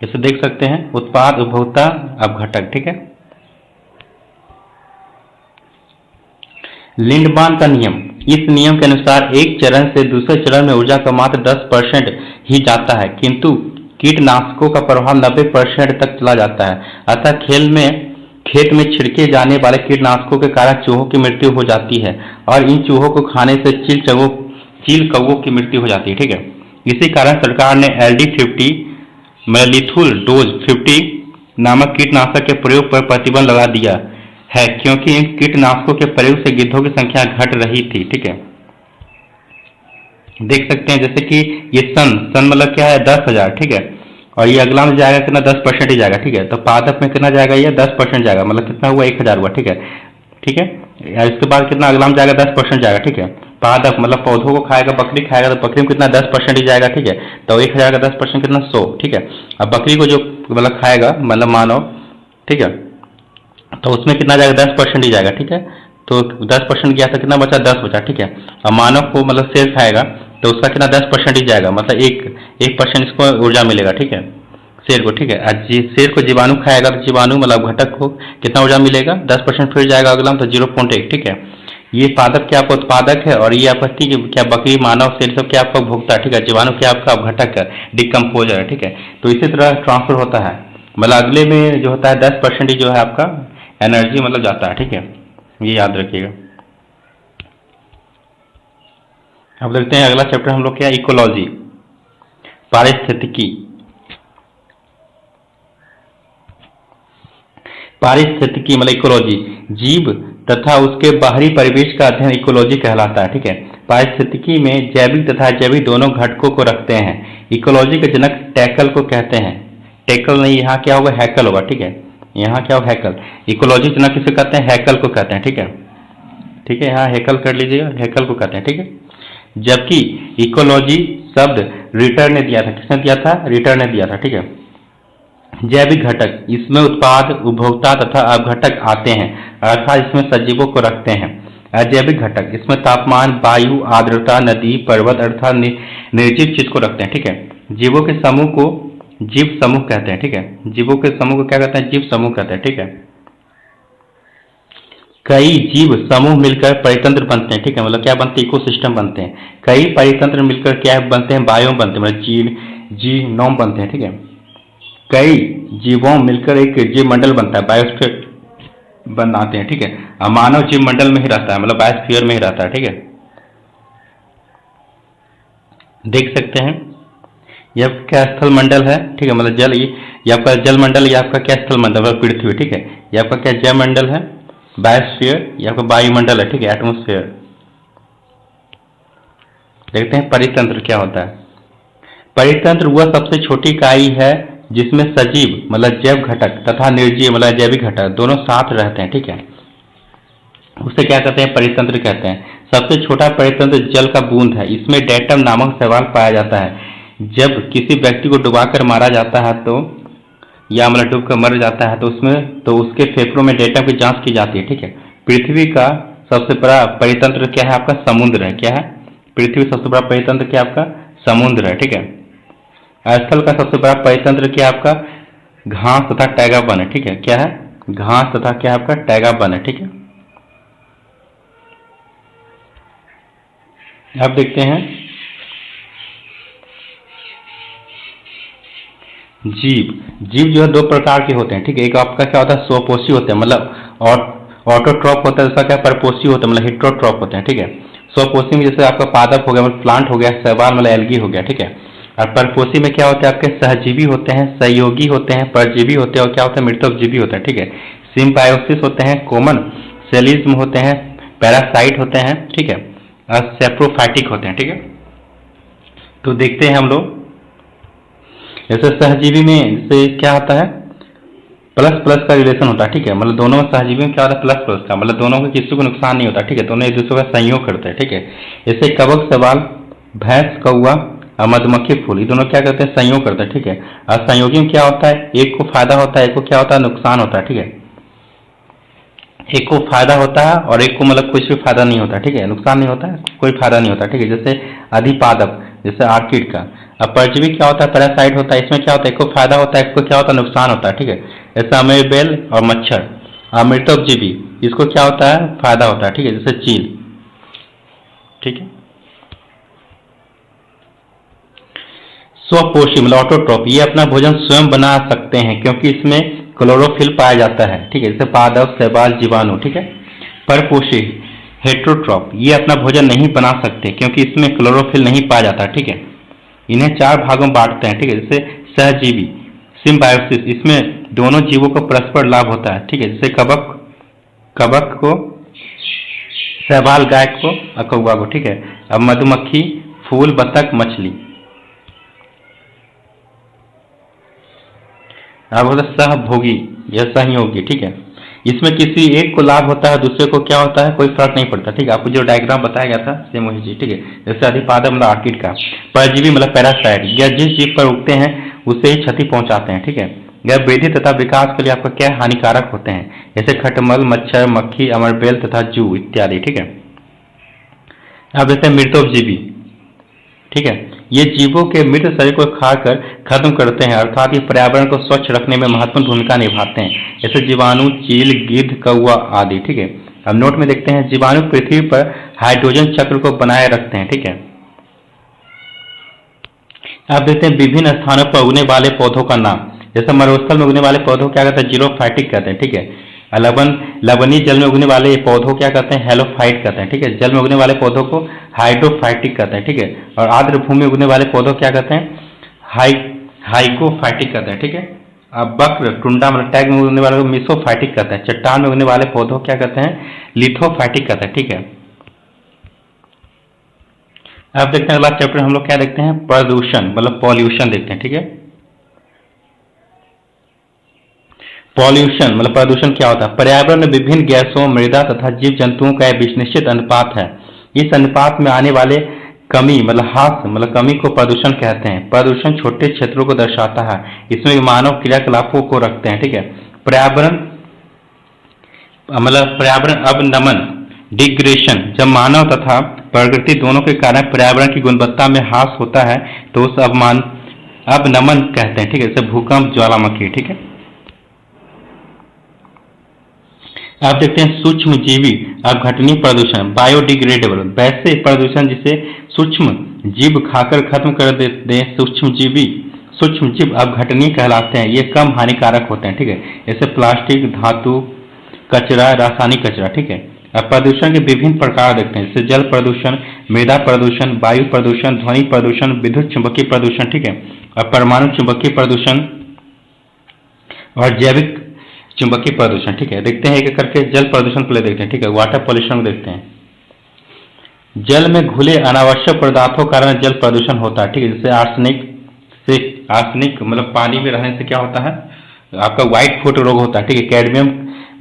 इसे देख सकते हैं उत्पाद, उपभोक्ता, अपघटक। ठीक है, लिंडमान का नियम। इस नियम के अनुसार एक चरण से दूसरे चरण में ऊर्जा का मात्र 10% ही जाता है, किंतु कीटनाशकों का प्रभाव 90% तक चला जाता है। अतः खेत में छिड़के जाने वाले कीटनाशकों के कारण चूहों की मृत्यु हो जाती है और इन चूहों को खाने से चील कौवों की मृत्यु हो जाती है। ठीक है, इसी कारण सरकार ने LD50 लिथुल डोज 50 नामक कीटनाशक के प्रयोग पर प्रतिबंध लगा दिया है, क्योंकि इन कीटनाशकों के प्रयोग से गिद्धों की संख्या घट रही थी। ठीक है, देख सकते हैं जैसे कि ये सन मतलब क्या है, 10,000। ठीक है, और ये अगला में जाएगा कितना, 10% ही जाएगा। ठीक है, तो पादप में कितना जाएगा, ये 10% जाएगा, मतलब कितना हुआ, 1,000 हुआ। ठीक है, ठीक है, इसके बाद कितना अगला में जाएगा, 10% जाएगा। ठीक है, पादप मतलब पौधों को खाएगा, बकरी खाएगा तो बकरी में कितना 10% ही जाएगा। ठीक है, तो 1,000 का 10% कितना, 100। ठीक है, अब बकरी को जो मतलब खाएगा मतलब मानव, ठीक है, तो उसमें कितना जाएगा, 10% ही जाएगा। ठीक है, तो 10% गया तो कितना बचा, 10 बचा। ठीक है, अब मानव को मतलब शेर खाएगा तो उसका कितना 10% ही जाएगा, मतलब 1% इसको ऊर्जा मिलेगा। ठीक है, शेर को। ठीक है, शेर को जीवाणु खाएगा तो जीवाणु मतलब घटक को कितना ऊर्जा मिलेगा, 10% फिर जाएगा अगला तो 0.1। ठीक है, ये पादप क्या आपका उत्पादक है और ये आपका क्या बकरी, मानव, शेर सब क्या आपका उपभोक्ता है। ठीक है, जीवाणु क्या आपका अपघटक है, डिकम्पोजर है। ठीक है, तो इसी तरह ट्रांसफर होता है, मतलब अगले में जो होता है 10% जो है आपका एनर्जी मतलब जाता है, ठीक है, ये याद रखिएगा। अब देखते हैं अगला चैप्टर हम लोग क्या, इकोलॉजी, पारिस्थितिकी। पारिस्थितिकी मतलब इकोलॉजी, जीव तथा उसके बाहरी परिवेश का अध्ययन इकोलॉजी कहलाता है, ठीक है। पारिस्थितिकी में जैविक तथा जैविक दोनों घटकों को रखते हैं। इकोलॉजी के जनक टैकल को कहते हैं, टैकल नहीं, यहाँ क्या होगा, हैकल होगा, ठीक है, यहाँ क्या होगा, हैकल। इकोलॉजी जनक किसे कहते हैं, हैकल को कहते हैं, ठीक है, ठीक है, यहाँ हैकल कर लीजिएगा, हैकल को कहते हैं, ठीक है। जबकि इकोलॉजी शब्द रिटर ने दिया था, किसने दिया था, रिटर ने दिया था, ठीक है। जैविक घटक, इसमें उत्पाद, उपभोक्ता तथा अपघटक आते हैं, अर्थात इसमें सजीवों को रखते हैं। अजैविक घटक, इसमें तापमान, वायु, आर्द्रता, नदी, पर्वत अर्थात निर्जीव चीज को रखते हैं, ठीक है। जीवों के समूह को जीव समूह कहते हैं, ठीक है, जीवों के समूह को क्या कहते हैं, जीव समूह कहते हैं, ठीक है। कई जीव समूह मिलकर परितंत्र बनते हैं, ठीक है, मतलब क्या बनते हैं, इकोसिस्टम बनते हैं। कई परितंत्र मिलकर क्या बनते हैं, बायोम बनते हैं, मतलब जीनोम बनते हैं, ठीक है। कई जीवों मिलकर एक जीव मंडल बनता है, बायोस्फीयर बनाते हैं, ठीक है। मानव जीव मंडल में ही रहता है, मतलब बायोस्फीयर में ही रहता है, ठीक है। देख सकते हैं यह क्या स्थल मंडल है, ठीक है, मतलब जल, ये आपका जल मंडल, ये आपका क्या स्थल मंडल, मतलब पृथ्वी, ठीक है। ये आपका क्या जल मंडल है, बायोस्फीयर, ये आपका वायुमंडल है, ठीक है, एटमोस्फेयर। देखते हैं परितंत्र क्या होता है। परितंत्र वह सबसे छोटी इकाई है जिसमें सजीव मतलब जैव घटक तथा निर्जीव मतलब जैविक घटक दोनों साथ रहते हैं, ठीक है, उसे क्या कहते हैं, परितंत्र कहते हैं। सबसे छोटा परितंत्र जल का बूंद है, इसमें डेटम नामक शैवाल पाया जाता है। जब किसी व्यक्ति को डुबाकर मारा जाता है तो, या मतलब डूब कर मर जाता है तो उसके फेफड़ों में डेटम की जांच की जाती है, ठीक है। पृथ्वी का सबसे बड़ा परितंत्र क्या है, आपका समुद्र है, क्या है, पृथ्वी सबसे बड़ा परितंत्र क्या आपका समुद्र है, ठीक है। स्थल का सबसे बड़ा परितंत्र क्या आपका घास तथा टैगा वन है, ठीक है, क्या है, घास तथा क्या आपका टैगा वन है, ठीक है। अब देखते हैं जीव जो है दो प्रकार के होते हैं, ठीक है। एक आपका क्या होता है, स्वपोषी होते हैं, मतलब ऑटोट्रॉप होता है, दूसरा क्या परपोषी होता है, मतलब हिट्रोट्रॉप होते हैं, ठीक है। स्वपोषी में जैसे आपका पादप हो गया, मतलब प्लांट हो गया, शैवाल मतलब एल्गी हो गया, ठीक है। और परपोषी में क्या होते हैं, आपके सहजीवी होते हैं, सहयोगी होते हैं, परजीवी होते हैं, और क्या होता है, मृतोपजीवी होते हैं, ठीक है। सिम्बायोसिस होते हैं, कॉमन सेलिज्म होते हैं, पैरासाइट होते हैं, ठीक है, और सेप्रोफाइटिक होते हैं, ठीक है। तो देखते हैं हम लोग, जैसे सहजीवी में जैसे क्या होता है, प्लस प्लस का रिलेशन होता है, ठीक है, मतलब दोनों सहजीवी में क्या होता है, प्लस प्लस का, मतलब दोनों को किसी को नुकसान नहीं होता, ठीक है, दोनों एक दूसरे का सहयोग करते हैं, ठीक है। जैसे कवक सवाल, भैंस, कौआ और मधुमक्खी फूल, ये दोनों क्या करते हैं, संयोग करते हैं, ठीक है। और संयोगी में क्या होता है, एक को फायदा होता है, एक को क्या होता है, नुकसान होता है, ठीक है। एक को फायदा होता है और एक को मतलब कुछ भी फायदा नहीं होता, ठीक है, नुकसान नहीं होता है, कोई फायदा नहीं होता, ठीक है। जैसे अधिपादप, जैसे आर्किड का। अब परजीवी क्या होता है, पैरासाइट होता है, इसमें क्या होता है, एक को फायदा होता है, एक को क्या होता है, नुकसान होता है, ठीक है। जैसे अमेबेल और मच्छर। अमृतोपजीवी, इसको क्या होता है, फायदा होता है, ठीक है, जैसे चील, ठीक है। स्वपोषी मतलब ऑटोट्रॉप, ये अपना भोजन स्वयं बना सकते हैं क्योंकि इसमें क्लोरोफिल पाया जाता है, ठीक है, जैसे पादप, शैवाल, जीवाणु, ठीक है। परपोषी हेट्रोट्रॉप, ये अपना भोजन नहीं बना सकते क्योंकि इसमें क्लोरोफिल नहीं पाया जाता, ठीक है। इन्हें 4 भागों में बांटते हैं, ठीक है, जैसे सहजीवी, सिम्बायोसिस, इसमें दोनों जीवों को परस्पर लाभ होता है, ठीक है, जैसे कवक को, शैवाल गाय को और कौवा को, ठीक है। अब मधुमक्खी, फूल, बतख, मछली। अब होता है सहभोगी या सहयोगी, ठीक है, इसमें किसी एक को लाभ होता है, दूसरे को क्या होता है, कोई फर्क नहीं पड़ता, ठीक है। आपको जो डायग्राम बताया गया था सेम वही चीज, ठीक है। जैसे अधिपादप मतलब आर्किड का, परजीवी मतलब पैरासाइट, या जिस जीव पर उगते हैं उसे ही क्षति पहुंचाते हैं, ठीक है। यह वृद्धि तथा विकास के लिए आपका क्या हानिकारक होते हैं, जैसे खटमल, मच्छर, मक्खी, अमरबेल तथा जू इत्यादि, ठीक है। अब जैसे मृतोपजीवी, ठीक है, ये जीवों के मृत शरीर को खाकर खत्म करते हैं, अर्थात ये पर्यावरण को स्वच्छ रखने में महत्वपूर्ण भूमिका निभाते हैं, जैसे जीवाणु, चील, गिद्ध, कौवा आदि, ठीक है। अब नोट में देखते हैं, जीवाणु पृथ्वी पर हाइड्रोजन चक्र को बनाए रखते हैं, ठीक है। अब देखते हैं विभिन्न स्थानों पर उगने वाले पौधों का नाम। जैसे मरुस्थल में उगने वाले पौधों क्या कहते हैं, जीरोफाइटिक कहते हैं, ठीक है। लवणीय जल में उगने वाले पौधों क्या कहते हैं, हेलोफाइट कहते हैं, ठीक है। जल में उगने वाले पौधों को हाइड्रोफाइटिक कहते हैं, ठीक है। और आर्द्र भूमि में उगने वाले पौधों क्या कहते हैं, हाइगोफाइटिक कहते हैं, ठीक है। अब वक्र टुंडा मतलब टैग में उगने वाले को मिसोफाइटिक कहते हैं। चट्टान में उगने वाले पौधों क्या कहते हैं, लिथोफाइटिक कहते हैं, ठीक है। अब देखते हैं अगला चैप्टर हम लोग क्या देखते हैं, प्रदूषण मतलब पॉल्यूशन देखते हैं, ठीक है। पॉल्यूशन मतलब प्रदूषण क्या होता है, पर्यावरण में विभिन्न गैसों, मृदा तथा जीव जंतुओं का एक निश्चित अनुपात है। इस अनुपात में आने वाले कमी मतलब ह्रास मतलब कमी को प्रदूषण कहते हैं। प्रदूषण छोटे क्षेत्रों को दर्शाता है, इसमें मानव क्रियाकलापों को रखते हैं, ठीक है। पर्यावरण मतलब पर्यावरण अवनमन डिग्रेडेशन, जब मानव तथा प्रकृति दोनों के कारण पर्यावरण की गुणवत्ता में ह्रास होता है तो उस अवनमन कहते हैं, ठीक है। जैसे भूकंप, ज्वालामुखी, ठीक है। आप देखते हैं सूक्ष्म जीवी अपघटनीय प्रदूषण, बायोडिग्रेडेबल, वैसे प्रदूषण जिसे सूक्ष्म जीव खाकर खत्म कर देते हैं, सूक्ष्म जीव अपघटनीय कहलाते हैं। ये कम हानिकारक होते हैं, ठीक है। जैसे प्लास्टिक, धातु कचरा, रासायनिक कचरा, ठीक है। अब प्रदूषण के विभिन्न प्रकार देखते हैं, जैसे जल प्रदूषण, मृदा प्रदूषण, वायु प्रदूषण, ध्वनि प्रदूषण, विद्युत चुंबकीय प्रदूषण, ठीक है। अब परमाणु चुंबकीय प्रदूषण और जैविक चुंबकीय प्रदूषण, ठीक है। देखते हैं एक एक करके। जल प्रदूषण को ले देखते हैं, ठीक है। वाटर पॉल्यूशन को देखते हैं। जल में घुले अनावश्यक पदार्थों के कारण जल प्रदूषण होता है, ठीक है। जैसे आर्सेनिक मतलब पानी में रहने से क्या होता है, आपका व्हाइट फुट रोग होता है, ठीक है। कैडमियम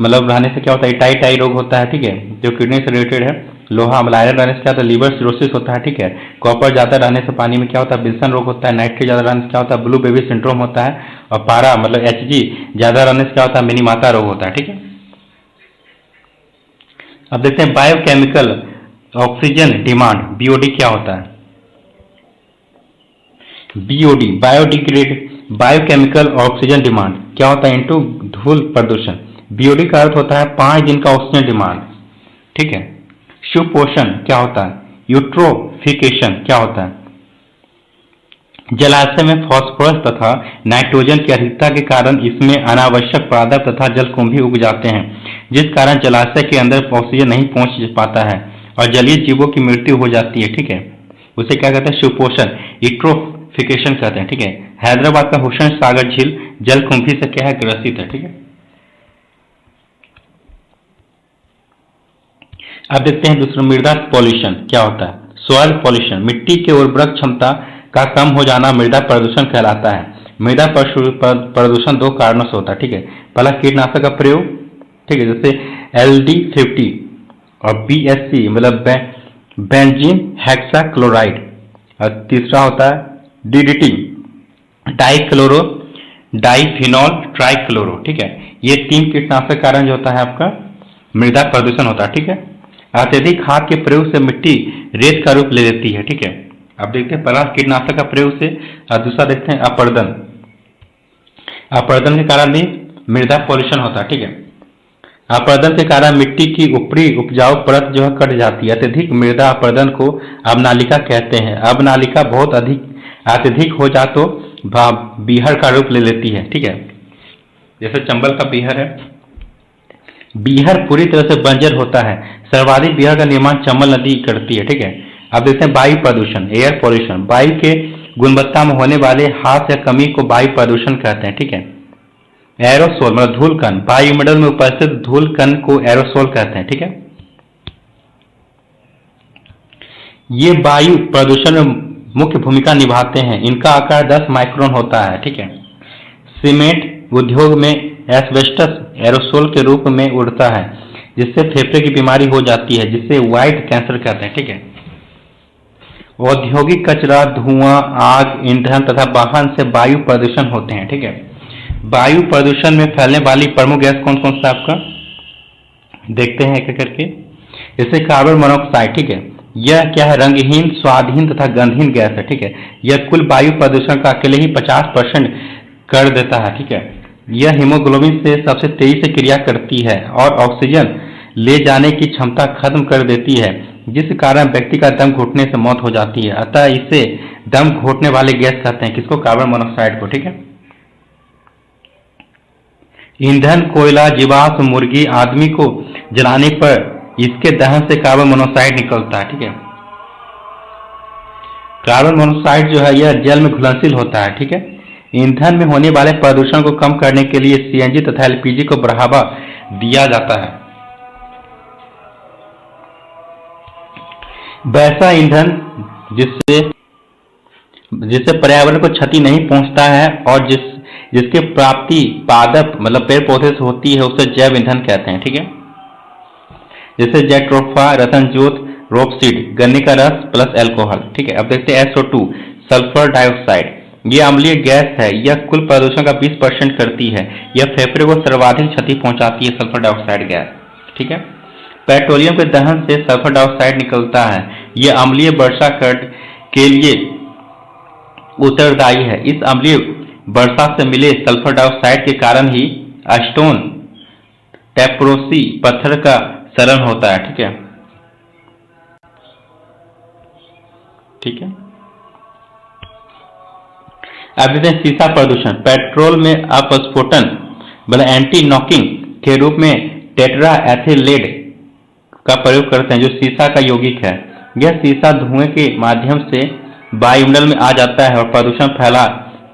मतलब रहने से क्या होता है, टाई रोग होता है, ठीक है, जो किडनी से रिलेटेड है। लोहा मतलब आयरन रहने से क्या होता है, लीवर सिरोसिस होता है, ठीक है। कॉपर ज्यादा रहने से पानी में क्या होता है, विल्सन रोग होता है। नाइट्रेट ज्यादा रहने से क्या होता है, ब्लू बेबी सिंड्रोम होता है। और पारा मतलब Hg ज्यादा रहने से क्या होता है, मिनीमाता रोग होता है, ठीक है। अब देखते हैं बायोकेमिकल ऑक्सीजन डिमांड, बीओडी क्या होता है। बीओडी बायोकेमिकल ऑक्सीजन डिमांड क्या होता है, इनटू धूल प्रदूषण। बीओडी का अर्थ होता है 5 दिन का ऑक्सीजन डिमांड, ठीक है। सुपोषण क्या होता है, यूट्रोफिकेशन क्या होता है। जलाशय में फास्फोरस तथा नाइट्रोजन की अधिकता के कारण इसमें अनावश्यक पदार्थ तथा जलकुंभी उग जाते हैं, जिस कारण जलाशय के अंदर ऑक्सीजन नहीं पहुंच पाता है और जलीय जीवों की मृत्यु हो जाती है, ठीक है। उसे क्या कहते हैं, सुपोषण, यूट्रोफिकेशन कहते हैं, ठीक है। हैदराबाद का हुसैन सागर झील जलकुंभी से क्या है, ग्रसित है, ठीक है। अब देखते हैं दूसरा, मृदा पॉल्यूशन क्या होता है। सॉइल पॉल्यूशन, मिट्टी के उर्वरक क्षमता का कम हो जाना मृदा प्रदूषण कहलाता है। मृदा प्रदूषण 2 कारणों से होता है, ठीक है। पहला कीटनाशक का प्रयोग, ठीक है, जैसे LD50 और BSC मतलब बेंजीन हेक्साक्लोराइड। और तीसरा होता है DDT, डाइफिनॉल ट्राइक्लोरो, ठीक है। ये 3 कीटनाशक कारण जो होता है आपका मृदा प्रदूषण होता है, ठीक है। अत्यधिक खाद के प्रयोग से मिट्टी रेत का रूप ले लेती है, ठीक है। अब देखते हैं पहला कीटनाशक का प्रयोग से, और दूसरा देखते हैं अपर्दन के कारण भी मृदा पॉल्यूशन होता है, ठीक है। अपर्दन के कारण मिट्टी की ऊपरी उपजाऊ परत जो है कट जाती है। अत्यधिक मृदा अपर्दन को अवनालिका कहते हैं। अवनालिका बहुत अत्यधिक हो जाए तो बीहर का रूप ले लेती है, ठीक है। जैसे चंबल का बीहर है, बीहर पूरी तरह से बंजर होता है। सर्वाधिक बीहर का निर्माण चंबल नदी करती है, ठीक है। अब देखते हैं वायु प्रदूषण, एयर पॉल्यूशन। वायु के गुणवत्ता में होने वाले ह्रास या कमी को वायु प्रदूषण कहते हैं, ठीक है। एरोसोल मतलब धूल कण, वायुमंडल में उपस्थित धूल कण को एरोसोल कहते हैं, ठीक है। ये वायु प्रदूषण में मुख्य भूमिका निभाते हैं। इनका आकार 10 माइक्रोन होता है, ठीक है। सीमेंट उद्योग में एस्बेस्टस एरोसोल के रूप में उड़ता है, जिससे फेफड़े की बीमारी हो जाती है, जिसे व्हाइट कैंसर कहते हैं, ठीक है। औद्योगिक कचरा, धुआं, आग, ईंधन तथा वाहन से वायु प्रदूषण होते हैं, ठीक है। वायु प्रदूषण में फैलने वाली प्रमुख गैस कौन कौन सा आपका देखते हैं एक एक करके। जैसे कार्बन मोनोऑक्साइड, ठीक है। यह क्या है, रंगहीन, स्वादहीन तथा गंधहीन गैस है, ठीक है। यह कुल वायु प्रदूषण का अकेले ही 50% कर देता है, ठीक है। यह हीमोग्लोबिन से सबसे तेजी से क्रिया करती है और ऑक्सीजन ले जाने की क्षमता खत्म कर देती है, जिस कारण व्यक्ति का दम घुटने से मौत हो जाती है। अतः इसे दम घोटने वाले गैस कहते हैं, किसको, कार्बन मोनोऑक्साइड को, ठीक है। ईंधन, कोयला, जीवाश्म, मुर्गी, आदमी को जलाने पर इसके दहन से कार्बन मोनोऑक्साइड निकलता है। ठीक है, कार्बन मोनोऑक्साइड जो है यह जल में घुलनशील होता है। ठीक है, ईंधन में होने वाले प्रदूषण को कम करने के लिए सीएनजी तथा एलपीजी को बढ़ावा दिया जाता है। वैसा ईंधन जिससे जिससे पर्यावरण को क्षति नहीं पहुंचता है और जिसकी प्राप्ति पादप मतलब पेड़ पौधे से होती है उसे जैव ईंधन कहते हैं। ठीक है, जैसे जेट्रोफा, रतनजोत, रोपसीड, गन्ने का रस प्लस अल्कोहल। ठीक है, अब देखते हैं SO2 सल्फर डाइऑक्साइड। यह अम्लीय गैस है, यह कुल प्रदूषण का 20% करती है। यह फेफड़े को सर्वाधिक क्षति पहुंचाती है, सल्फर डाइऑक्साइड गैस। ठीक है, पेट्रोलियम के दहन से सल्फर डाइऑक्साइड निकलता है। यह अम्लीय वर्षा के लिए उत्तरदायी है। इस अम्लीय वर्षा से मिले सल्फर डाइऑक्साइड के कारण ही स्टोन टेप्रोसी पत्थर का सलन होता है। ठीक है, ठीक है। अब देखते हैं सीसा प्रदूषण। पेट्रोल में अपस्फोटन मतलब एंटी नॉकिंग के रूप में टेट्रा एथिलेट का प्रयोग करते हैं जो सीसा का यौगिक है। यह सीसा धुएं के माध्यम से वायुमंडल में आ जाता है और प्रदूषण फैला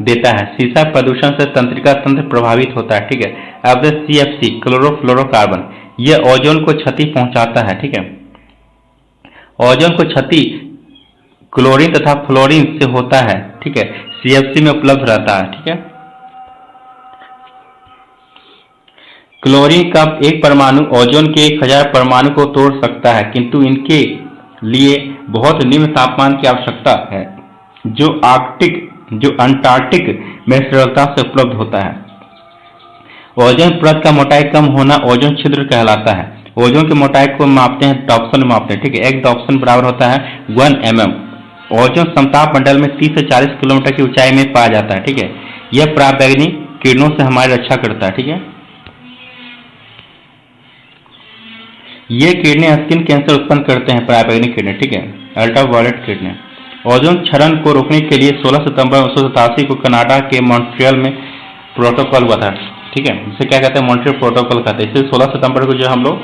देता है। सीसा प्रदूषण से तंत्रिका तंत्र प्रभावित होता है। ठीक है, अब CFC क्लोरोफ्लोरोकार्बन, यह ओजोन को क्षति पहुंचाता है। ठीक है, ओजोन को क्षति क्लोरीन तथा फ्लोरीन से होता है। ठीक है, CFC में उपलब्ध रहता है। ठीक है, क्लोरीन का एक परमाणु ओजोन के 1000 परमाणु को तोड़ सकता है, किंतु इनके लिए बहुत निम्न तापमान की आवश्यकता है जो अंटार्कटिक में सरलता से उपलब्ध होता है। ओजोन परत का मोटाई कम होना ओजोन छिद्र कहलाता है। ओजोन की मोटाई को मापते हैं, डॉप्सन में मापते हैं। ठीक है, एक डॉप्सन बराबर होता है 1 mm। ओजोन समताप मंडल में 30 से 40 किलोमीटर की ऊंचाई में पाया जाता है। ठीक है, यह पराबैंगनी किरणों से हमारी रक्षा करता है। ठीक है, ये किरणें स्किन कैंसर उत्पन्न करते हैं, पराबैंगनी किरणें। ठीक है, अल्ट्रावायलेट किरणें। ओजोन क्षरण को रोकने के लिए 16 सितंबर 1987 को कनाडा के मॉन्ट्रियल में प्रोटोकॉल हुआ था। ठीक है, इसे क्या कहते हैं, मॉन्ट्रियल प्रोटोकॉल कहते हैं। इसे 16 सितंबर को जो हम लोग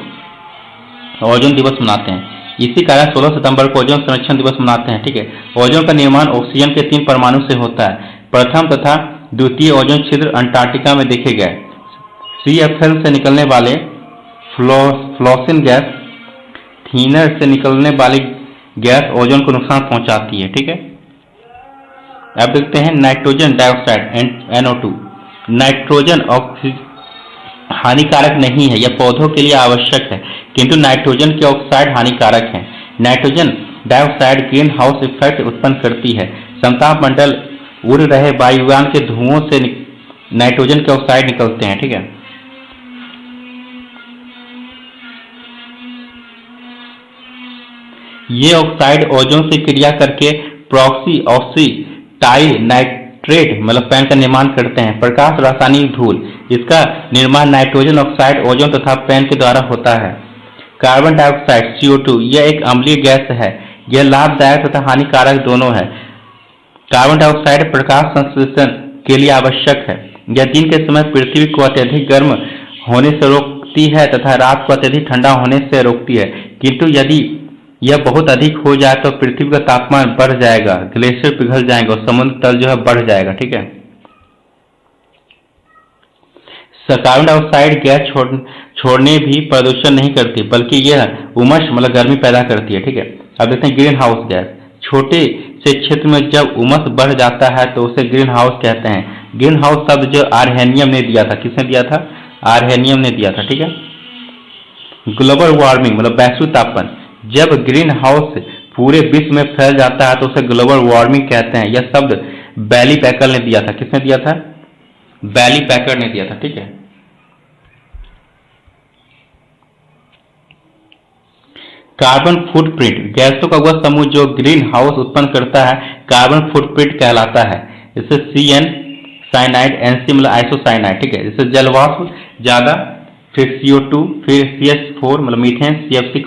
ओजोन दिवस मनाते हैं, इसी कारण 16 सितंबर को ओजोन संरक्षण दिवस मनाते हैं। ठीक है, ओजोन का निर्माण ऑक्सीजन के 3 परमाणु से होता है। प्रथम तथा द्वितीय ओजोन छिद्र अंटार्कटिका में देखे गए। CFL से निकलने वाले फ्लोसिन गैस, थीनर से निकलने वाली गैस ओजोन को नुकसान पहुंचाती है। ठीक है, अब देखते हैं नाइट्रोजन डाइऑक्साइड NO2। नाइट्रोजन हानिकारक नहीं है, यह पौधों के लिए आवश्यक है, किंतु नाइट्रोजन के ऑक्साइड हानिकारक है। Nitrogen dioxide green house effect उत्पन्न करती है। समताप मंडल उड़ रहे वायुयान के धुओं से नाइट्रोजन के ऑक्साइड निकलते हैं। ठीक है, ये ऑक्साइड ओजोन से क्रिया करके प्रॉक्सी ऑक्सीटाइल नाइट्रेट मतलब पैन का निर्माण करते हैं। प्रकाश रासायनिक धूल, इसका निर्माण नाइट्रोजन ऑक्साइड ओजोन तथा पैन के द्वारा होता है। कार्बन डाइऑक्साइड CO2, यह एक अम्लीय गैस है। यह लाभदायक तथा हानिकारक दोनों है। कार्बन डाइऑक्साइड प्रकाश संश्लेषण के लिए आवश्यक है। यह दिन के समय पृथ्वी को अत्यधिक गर्म होने से रोकती है तथा रात को अत्यधिक ठंडा होने से रोकती है, किंतु यदि यह बहुत अधिक हो जाए तो पृथ्वी का तापमान बढ़ जाएगा, ग्लेशियर पिघल जाएंगे और समुद्र तल जो है बढ़ जाएगा। ठीक है, कार्बन डाइऑक्साइड गैस छोड़ने भी प्रदूषण नहीं करती, बल्कि यह उमस मतलब गर्मी पैदा करती है। ठीक है, अब देखते हैं ग्रीन हाउस गैस। छोटे से क्षेत्र में जब उमस बढ़ जाता है तो उसे ग्रीन हाउस कहते हैं। ग्रीन हाउस शब्द जो आर्हेनियम ने दिया था, किसने दिया था, आर्हेनियम ने दिया था। ठीक है, ग्लोबल वार्मिंग मतलब वैश्विक तापमान, जब ग्रीन हाउस पूरे विश्व में फैल जाता है तो उसे ग्लोबल वार्मिंग कहते हैं। यह शब्द बैली पैकर ने दिया था, किसने दिया था, बैली पैकर ने दिया था। ठीक है, कार्बन फुटप्रिंट, गैसों का वह समूह जो ग्रीन हाउस उत्पन्न करता है कार्बन फुटप्रिंट कहलाता है। इसे CN साइनाइड, NC मतलब आइसोसाइनाइड। ठीक है, जैसे जलवाष्प ज्यादा, फिर CO2, फिर CH4 मतलब मीथेन, CFC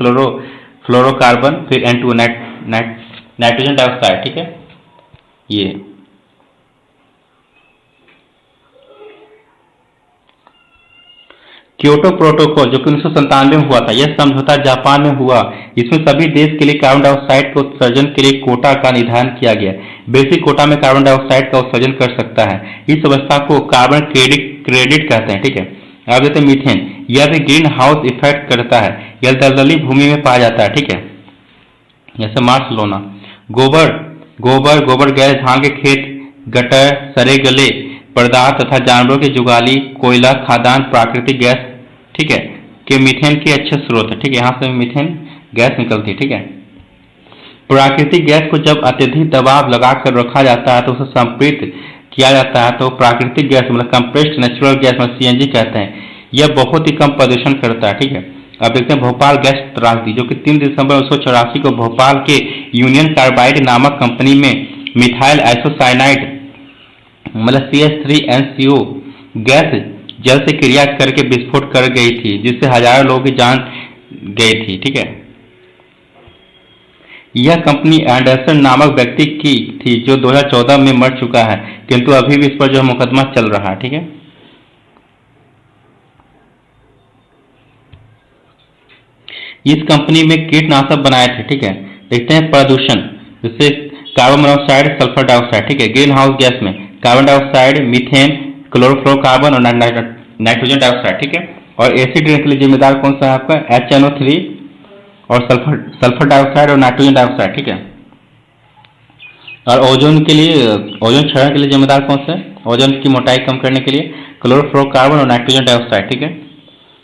फ्लोरोकार्बन, फिर N2 नाइट्रोजन डाइऑक्साइड। ठीक है, ये क्योटो प्रोटोकॉल जो कि 1997 में हुआ था, यह समझौता जापान में हुआ। इसमें सभी देश के लिए कार्बन डाइऑक्साइड के उत्सर्जन के लिए कोटा का निर्धारण किया गया। बेसिक कोटा में कार्बन डाइऑक्साइड का उत्सर्जन कर सकता है। इस व्यवस्था को कार्बन क्रेडिट कहते हैं। ठीक है, अब देखते हैं मीथेन। यह भी ग्रीन हाउस इफेक्ट करता है। यह दलदली भूमि में पाया जाता है। ठीक है, जैसे मार्स लोना। गोबर गैस, धान के खेत, गटर, सड़े गले पदार्थ तथा जानवरों की जुगाली, कोयला, खाद्यान्न, प्राकृतिक गैस, ठीक है, के मीथेन के अच्छे स्रोत है। ठीक है, यहाँ से मीथेन गैस निकलती है। ठीक है, प्राकृतिक गैस को जब अत्यधिक दबाव लगाकर रखा जाता है तो उसे संपीड़ित किया जाता है, तो प्राकृतिक गैस मतलब कंप्रेस्ड नेचुरल गैस में सीएनजी कहते हैं। यह बहुत ही कम प्रदूषण करता है। ठीक है, अब देखते हैं भोपाल गैस त्रासदी, जो कि 3 दिसंबर 1984 को भोपाल के यूनियन कार्बाइड नामक कंपनी में मिथाइल आइसोसाइनाइड मतलब CH3NCO गैस जल से क्रिया करके विस्फोट कर गई थी, जिससे हजारों लोगों की जान गई थी। ठीक है, यह कंपनी एंडरसन नामक व्यक्ति की थी जो 2014 में मर चुका है, किंतु अभी भी इस पर जो है मुकदमा चल रहा है। ठीक है, इस कंपनी में कीटनाशक बनाए थे। ठीक है, देखते हैं प्रदूषण, जिससे कार्बन मोनोऑक्साइड, सल्फर डाइऑक्साइड, ठीक है, ग्रीन हाउस गैस में कार्बन डाइऑक्साइड, मीथेन, क्लोरोफ्लोरोकार्बन और नाइट्रोजन डाइऑक्साइड। ठीक है, और एसिड रेन के लिए जिम्मेदार कौन सा है आपका? HNO3 और सल्फर डाइऑक्साइड और नाइट्रोजन डाइऑक्साइड। ठीक है, और ओजोन के लिए, ओजोन क्षरण के लिए जिम्मेदार कौन सा है? ओजोन की मोटाई कम करने के लिए क्लोरोफ्लोरोकार्बन और नाइट्रोजन डाइऑक्साइड। ठीक है,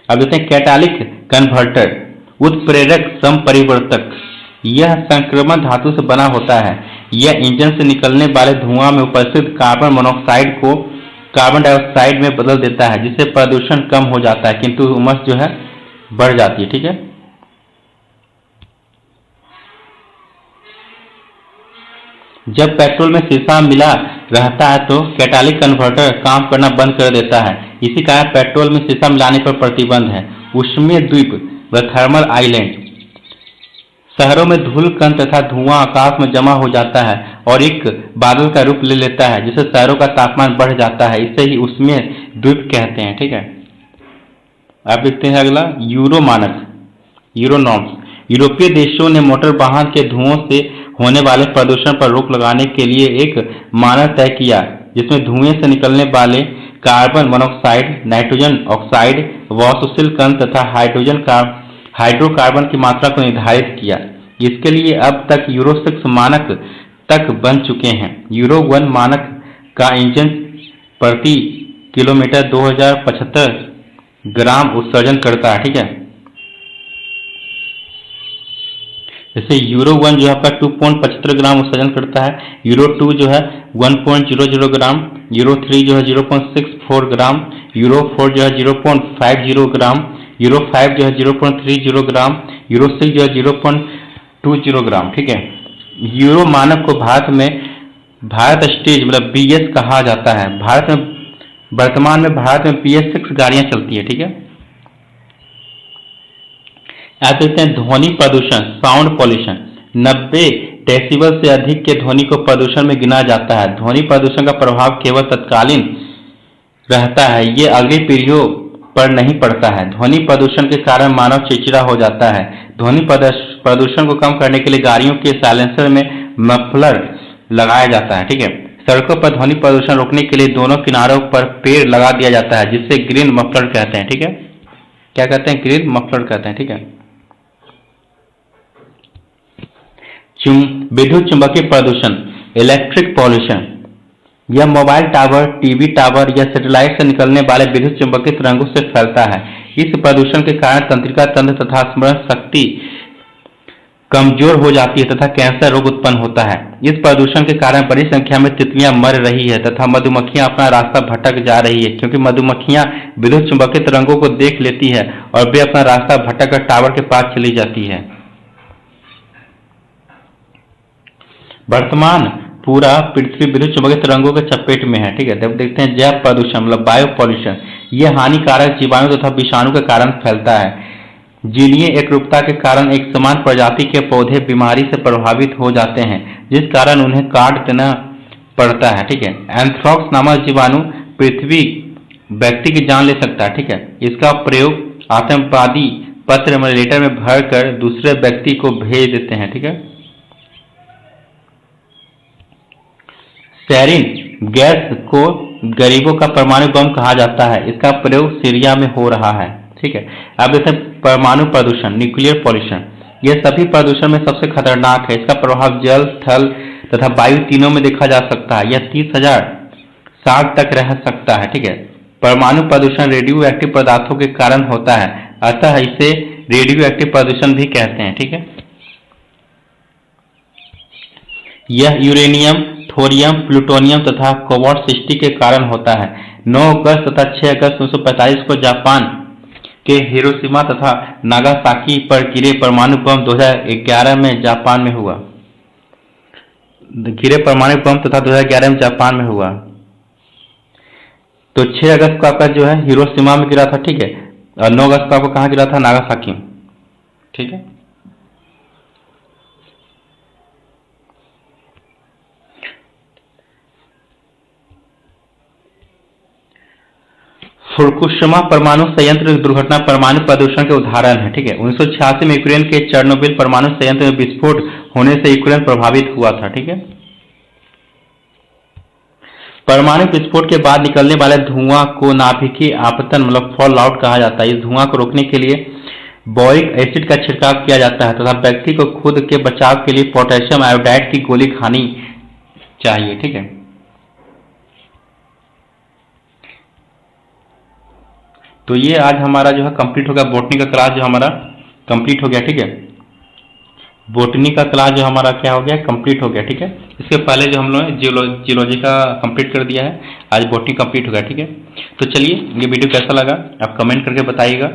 अब देखते हैं कैटालिक कन्वर्टर, उत्प्रेरक समपरिवर्तक। यह संक्रमण धातु से बना होता है। यह इंजन से निकलने वाले धुआं में उपस्थित कार्बन मोनोऑक्साइड को कार्बन डाइऑक्साइड में बदल देता है, जिससे प्रदूषण कम हो जाता है, किंतु उमस जो है बढ़ जाती है। ठीक है, जब पेट्रोल में शीशा मिला रहता है तो कैटालिक कन्वर्टर काम करना बंद कर देता है। इसी कारण पेट्रोल में शीशा मिलाने पर प्रतिबंध है। ऊष्मीय द्वीप थर्मल आइलैंड, शहरों में धूल कण तथा धुआं आकाश में जमा हो जाता है और एक बादल का रूप ले लेता है, जिससे शहरों का तापमान बढ़ जाता है। इसे ही ऊष्मीय द्वीप कहते हैं। ठीक है, अब देखते हैं अगला यूरो मानक, यूरो नॉर्म्स। यूरोपीय देशों ने मोटर वाहन के धुओं से होने वाले प्रदूषण पर रोक लगाने के लिए एक मानक तय किया, जिसमें धुएं से निकलने वाले कार्बन मोनोऑक्साइड, नाइट्रोजन ऑक्साइड, वाष्पशील कण तथा हाइड्रोकार्बन की मात्रा को निर्धारित किया। इसके लिए अब तक यूरो 6 मानक तक बन चुके हैं। यूरो 1 मानक का इंजन प्रति किलोमीटर 2075 ग्राम उत्सर्जन करता है। ठीक है, जैसे यूरो 1 जो है आपका 2.75 ग्राम उत्सर्जन करता है, यूरो 2 जो है 1.00 ग्राम, यूरो 3 जो है 0.64 ग्राम, यूरो 4 जो है 0.50 ग्राम, यूरो 5 जो है 0.30 ग्राम, यूरो 6 जो है 0.20 ग्राम। ठीक है, यूरो मानक को भारत स्टेज मतलब BS कहा जाता है। वर्तमान में भारत में BS6 गाड़ियां चलती है। ठीक है, आप देखते हैं ध्वनि प्रदूषण, साउंड पॉल्यूशन। 90 डेसिबल से अधिक के ध्वनि को प्रदूषण में गिना जाता है। ध्वनि प्रदूषण का प्रभाव केवल तत्कालीन रहता है, ये अगली पीढ़ियों पर नहीं पड़ता है। ध्वनि प्रदूषण के कारण मानव चिड़चिड़ा हो जाता है। ध्वनि प्रदूषण को कम करने के लिए गाड़ियों के साइलेंसर में मफलर लगाया जाता है। ठीक है, सड़कों पर ध्वनि प्रदूषण रोकने के लिए दोनों किनारों पर पेड़ लगा दिया जाता है, जिससे ग्रीन मफलर कहते हैं। ठीक है, क्या कहते हैं? ग्रीन मफलर कहते हैं। ठीक है, विद्युत चुंबकीय प्रदूषण, इलेक्ट्रिक पॉल्यूशन। यह मोबाइल टावर, टीवी टावर या सैटेलाइट से निकलने वाले विद्युत चुंबकीय तरंगों से फैलता है। इस प्रदूषण के कारण तंत्रिका तंत्र तथा स्मरण शक्ति कमजोर हो जाती है तथा कैंसर रोग उत्पन्न होता है। इस प्रदूषण के कारण बड़ी संख्या में तितलियां मर रही है तथा मधुमक्खियां अपना रास्ता भटक जा रही है, क्योंकि मधुमक्खियां विद्युत चुंबकीय तरंगों को देख लेती है और वे अपना रास्ता भटक कर टावर के पास चली जाती है। वर्तमान पूरा पृथ्वी विद्युत चुंबकीय तरंगों के चपेट में है। ठीक है, तब देखते हैं जैव प्रदूषण मतलब बायो पॉल्यूशन। यह हानिकारक जीवाणु तथा विषाणु के कारण फैलता है। जीनीय एकरूपता के कारण एक समान प्रजाति के पौधे बीमारी से प्रभावित हो जाते हैं, जिस कारण उन्हें काट देना पड़ता है। ठीक है, एंथ्रॉक्स नामक जीवाणु पृथ्वी व्यक्ति की जान ले सकता है। ठीक है, इसका प्रयोग आतंकवादी पत्र में लेटर में भर कर दूसरे व्यक्ति को भेज देते हैं। ठीक है, सैरिन गैस को गरीबों का परमाणु बम कहा जाता है। इसका प्रयोग सीरिया में हो रहा है। ठीक है, अब जैसे परमाणु प्रदूषण, न्यूक्लियर पॉल्यूशन, यह सभी प्रदूषण में सबसे खतरनाक है। इसका प्रभाव जल, थल तथा वायु तीनों में देखा जा सकता है। यह 30,000 साल तक रह सकता है। ठीक है, परमाणु प्रदूषण रेडियो एक्टिव पदार्थों के कारण होता है, अतः इसे रेडियो एक्टिव प्रदूषण भी कहते हैं। ठीक है, यह यूरेनियम, थोरियम, प्लूटोनियम तथा कोबाल्ट 60 के कारण होता है। 9 अगस्त तथा 6 अगस्त 1945 को जापान के हिरोशिमा तथा नागासाकी पर गिरे परमाणु बम 2011 में जापान में हुआ। गिरे परमाणु बम तथा 2011 में जापान में हुआ। तो 6 अगस्त को आपका जो है हिरोशिमा में गिरा था। ठीक है, और 9 अगस्त को आपको कहाँ गिरा था? नागासाकी। ठीक है, फुकुशिमा परमाणु संयंत्र दुर्घटना परमाणु प्रदूषण के उदाहरण है। ठीक है, 1986 में यूक्रेन के चेर्नोबिल परमाणु संयंत्र में विस्फोट होने से यूक्रेन प्रभावित हुआ था। ठीक है, परमाणु विस्फोट के बाद निकलने वाले धुआं को नाभिकीय आपतन मतलब फॉल आउट कहा जाता है। इस धुआं को रोकने के लिए बोरिक एसिड का छिड़काव किया जाता है तथा व्यक्ति को खुद के बचाव के लिए पोटेशियम आयोडाइड की गोली खानी चाहिए। ठीक है, तो ये आज हमारा जो है कंप्लीट हो गया। बॉटनी का क्लास जो हमारा कंप्लीट हो गया। ठीक है, बॉटनी का क्लास जो हमारा क्या हो गया? कंप्लीट हो गया। ठीक है, इसके पहले जो हम लोग जियोलॉजी का कंप्लीट कर दिया है, आज बॉटनी कंप्लीट हो गया। ठीक है, तो चलिए, ये वीडियो कैसा लगा आप कमेंट करके बताइएगा।